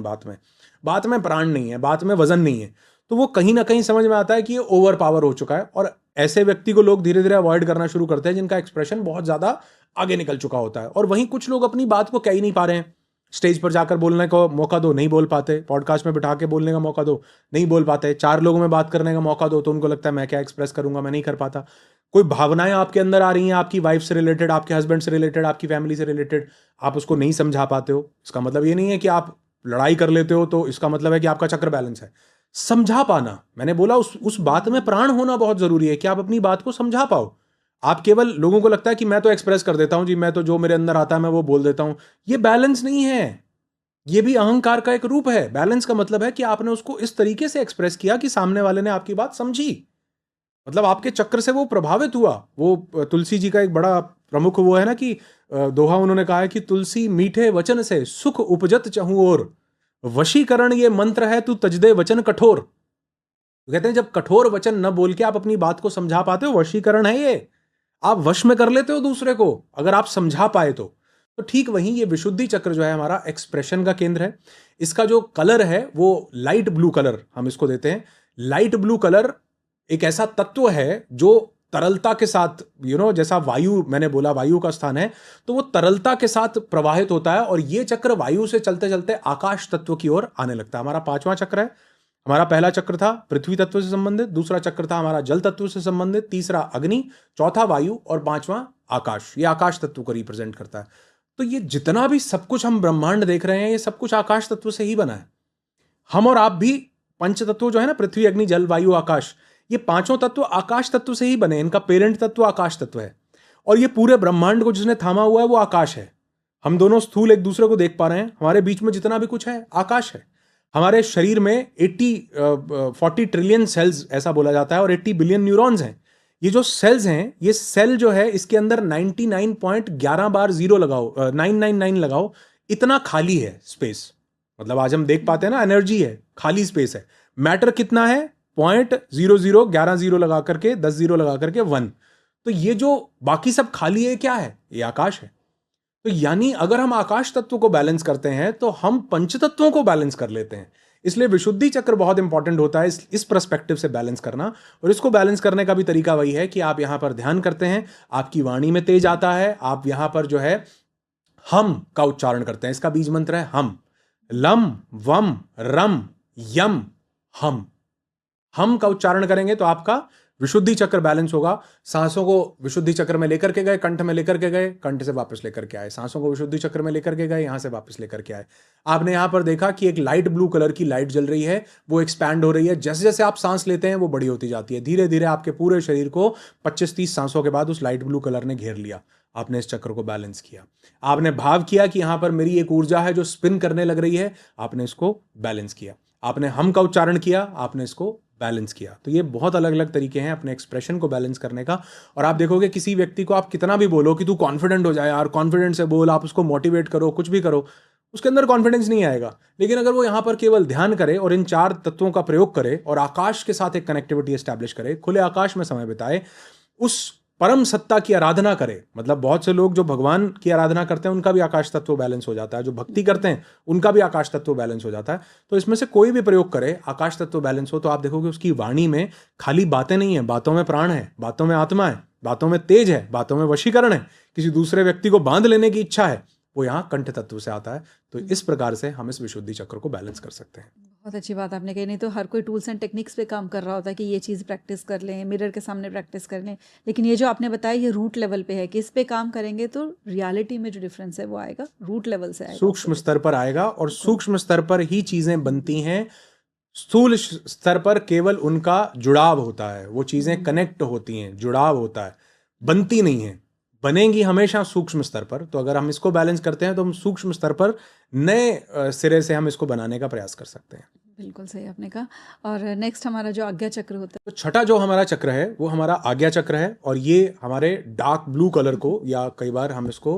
Speaker 2: बात में प्राण नहीं है, बात में वजन नहीं है। तो वो कहीं ना कहीं समझ में आता है कि ये ओवर पावर हो चुका है, और ऐसे व्यक्ति को लोग धीरे धीरे अवॉइड करना शुरू करते हैं जिनका एक्सप्रेशन बहुत ज्यादा आगे निकल चुका होता है। और वहीं कुछ लोग अपनी बात को कह ही नहीं पा रहे हैं। स्टेज पर जाकर बोलने को मौका दो, नहीं बोल पाते। पॉडकास्ट में बिठा के बोलने का मौका दो, नहीं बोल पाते। चार लोगों में बात करने का मौका दो तो उनको लगता है मैं क्या एक्सप्रेस करूंगा, मैं नहीं कर पाता। कोई भावनाएं आपके अंदर आ रही हैं, आपकी वाइफ से रिलेटेड, आपके हस्बैंड से रिलेटेड, आपकी फैमिली से रिलेटेड, आप उसको नहीं समझा पाते हो। इसका मतलब ये नहीं है कि आप लड़ाई कर लेते हो, तो इसका मतलब है कि आपका चक्र बैलेंस है। समझा पाना, मैंने बोला उस बात में प्राण होना बहुत जरूरी है कि आप अपनी बात को समझा पाओ। आप केवल लोगों को लगता है कि मैं तो एक्सप्रेस कर देता हूं जी, मैं तो जो मेरे अंदर आता है मैं वो बोल देता हूं। ये बैलेंस नहीं है, ये भी अहंकार का एक रूप है। बैलेंस का मतलब है कि आपने उसको इस तरीके से एक्सप्रेस किया कि सामने वाले ने आपकी बात समझी, मतलब आपके चक्र से वो प्रभावित हुआ। वो तुलसी जी का एक बड़ा प्रमुख वो है ना कि दोहा उन्होंने कहा है कि तुलसी मीठे वचन से सुख उपजत चहु और, वशीकरण ये मंत्र है तू तजदे वचन कठोर। तो कहते हैं जब कठोर वचन न बोल के आप अपनी बात को समझा पाते हो, वशीकरण है ये, आप वश में कर लेते हो दूसरे को अगर आप समझा पाए तो ठीक वहीं ये विशुद्धि चक्र जो है हमारा एक्सप्रेशन का केंद्र है। इसका जो कलर है वो लाइट ब्लू कलर हम इसको देते हैं। लाइट ब्लू कलर एक ऐसा तत्व है जो तरलता के साथ, जैसा वायु, मैंने बोला वायु का स्थान है, तो वो तरलता के साथ प्रवाहित होता है, और ये चक्र वायु से चलते चलते आकाश तत्व की ओर आने लगता है। हमारा पांचवां चक्र है। हमारा पहला चक्र था पृथ्वी तत्व से संबंधित, दूसरा चक्र था हमारा जल तत्व से संबंधित, तीसरा अग्नि, चौथा वायु और पांचवा आकाश। ये आकाश तत्व को रिप्रेजेंट करता है। तो ये जितना भी सब कुछ हम ब्रह्मांड देख रहे हैं ये सब कुछ आकाश तत्व से ही बना है। हम और आप भी पंच तत्व जो है ना, पृथ्वी अग्नि जल वायु आकाश, ये पांचों तत्व आकाश तत्व से ही बने। इनका पेरेंट तत्व आकाश तत्व है, और ये पूरे ब्रह्मांड को जिसने थामा हुआ है वो आकाश है। हम दोनों स्थूल एक दूसरे को देख पा रहे हैं, हमारे बीच में जितना भी कुछ है आकाश है। हमारे शरीर में 40 ट्रिलियन सेल्स ऐसा बोला जाता है, और 80 बिलियन न्यूरॉन्स हैं। ये जो सेल्स हैं, ये सेल जो है इसके अंदर 99.11 बार जीरो लगाओ, 999 लगाओ, इतना खाली है स्पेस। मतलब आज हम देख पाते हैं ना, एनर्जी है, खाली स्पेस है। मैटर कितना है? 0.00, 11 जीरो लगा करके, 10 जीरो लगा करके 1। तो ये जो बाकी सब खाली है क्या है? ये आकाश है। तो यानी अगर हम आकाश तत्व को बैलेंस करते हैं तो हम पंच तत्वों को बैलेंस कर लेते हैं। इसलिए विशुद्धि चक्र बहुत इंपॉर्टेंट होता है इस पर्सपेक्टिव से बैलेंस करना। और इसको बैलेंस करने का भी तरीका वही है कि आप यहां पर ध्यान करते हैं, आपकी वाणी में तेज आता है, आप यहां पर जो है हम का उच्चारण करते हैं। इसका बीज मंत्र है हम। लम वम रम यम हम का उच्चारण करेंगे तो आपका विशुद्धि चक्र बैलेंस होगा। सांसों को विशुद्धि चक्र में लेकर के गए, कंठ में लेकर के गए, कंठ से वापस लेकर के आए, सांसों को विशुद्धि चक्र में लेकर के गए, यहां से वापस लेकर के आए। आपने यहां पर देखा कि एक लाइट ब्लू कलर की लाइट जल रही है, वो एक्सपैंड हो रही है। जैसे जैसे आप सांस लेते हैं वो बड़ी होती जाती है। धीरे धीरे आपके पूरे शरीर को 25-30 सांसों के बाद उस लाइट ब्लू कलर ने घेर लिया। आपने इस चक्र को बैलेंस किया। आपने भाव किया कि यहां पर मेरी एक ऊर्जा है जो स्पिन करने लग रही है, आपने इसको बैलेंस किया। आपने हम का उच्चारण किया, आपने इसको बैलेंस किया। तो ये बहुत अलग अलग तरीके हैं अपने एक्सप्रेशन को बैलेंस करने का। और आप देखोगे किसी व्यक्ति को आप कितना भी बोलो कि तू कॉन्फिडेंट हो जाए यार, कॉन्फिडेंट से बोल, आप उसको मोटिवेट करो, कुछ भी करो, उसके अंदर कॉन्फिडेंस नहीं आएगा। लेकिन अगर वो यहां पर केवल ध्यान करे और इन 4 तत्वों का प्रयोग करे और आकाश के साथ एक कनेक्टिविटी एस्टैब्लिश करे, खुले आकाश में समय बिताए, उस परम सत्ता की आराधना करे। मतलब बहुत से लोग जो भगवान की आराधना करते हैं उनका भी आकाश तत्व बैलेंस हो जाता है, जो भक्ति करते हैं उनका भी आकाश तत्व बैलेंस हो जाता है। तो इसमें से कोई भी प्रयोग करे, आकाश तत्व बैलेंस हो, तो आप देखोगे उसकी वाणी में खाली बातें नहीं है, बातों में प्राण है, बातों में आत्मा है, बातों में तेज है, बातों में वशीकरण है, किसी दूसरे व्यक्ति को बांध लेने की इच्छा है, वो यहाँ कंठ तत्व से आता है। तो इस प्रकार से हम इस विशुद्धि चक्र को बैलेंस कर सकते हैं।
Speaker 1: बहुत अच्छी बात आपने कही। नहीं तो हर कोई टूल्स एंड टेक्निक्स पे काम कर रहा होता है कि ये चीज़ प्रैक्टिस कर लें, मिरर के सामने प्रैक्टिस कर लें, लेकिन ये जो आपने बताया ये रूट लेवल पे है कि इस पे काम करेंगे तो रियलिटी में जो डिफरेंस है वो आएगा, रूट लेवल से आएगा,
Speaker 2: सूक्ष्म स्तर पर आएगा। और सूक्ष्म स्तर पर ही चीजें बनती हैं। स्थूल स्तर पर केवल उनका जुड़ाव होता है, वो चीजें कनेक्ट होती हैं, जुड़ाव होता है, बनती नहीं है। बनेंगी हमेशा सूक्ष्म स्तर पर। तो अगर हम इसको बैलेंस करते हैं तो हम सूक्ष्म स्तर पर नए सिरे से हम इसको बनाने का प्रयास कर सकते हैं।
Speaker 1: बिल्कुल सही आपने कहा। और नेक्स्ट हमारा जो आज्ञा चक्र होता
Speaker 2: तो छठा जो हमारा चक्र है वो हमारा आज्ञा चक्र है। और ये हमारे डार्क ब्लू कलर को, या कई बार हम इसको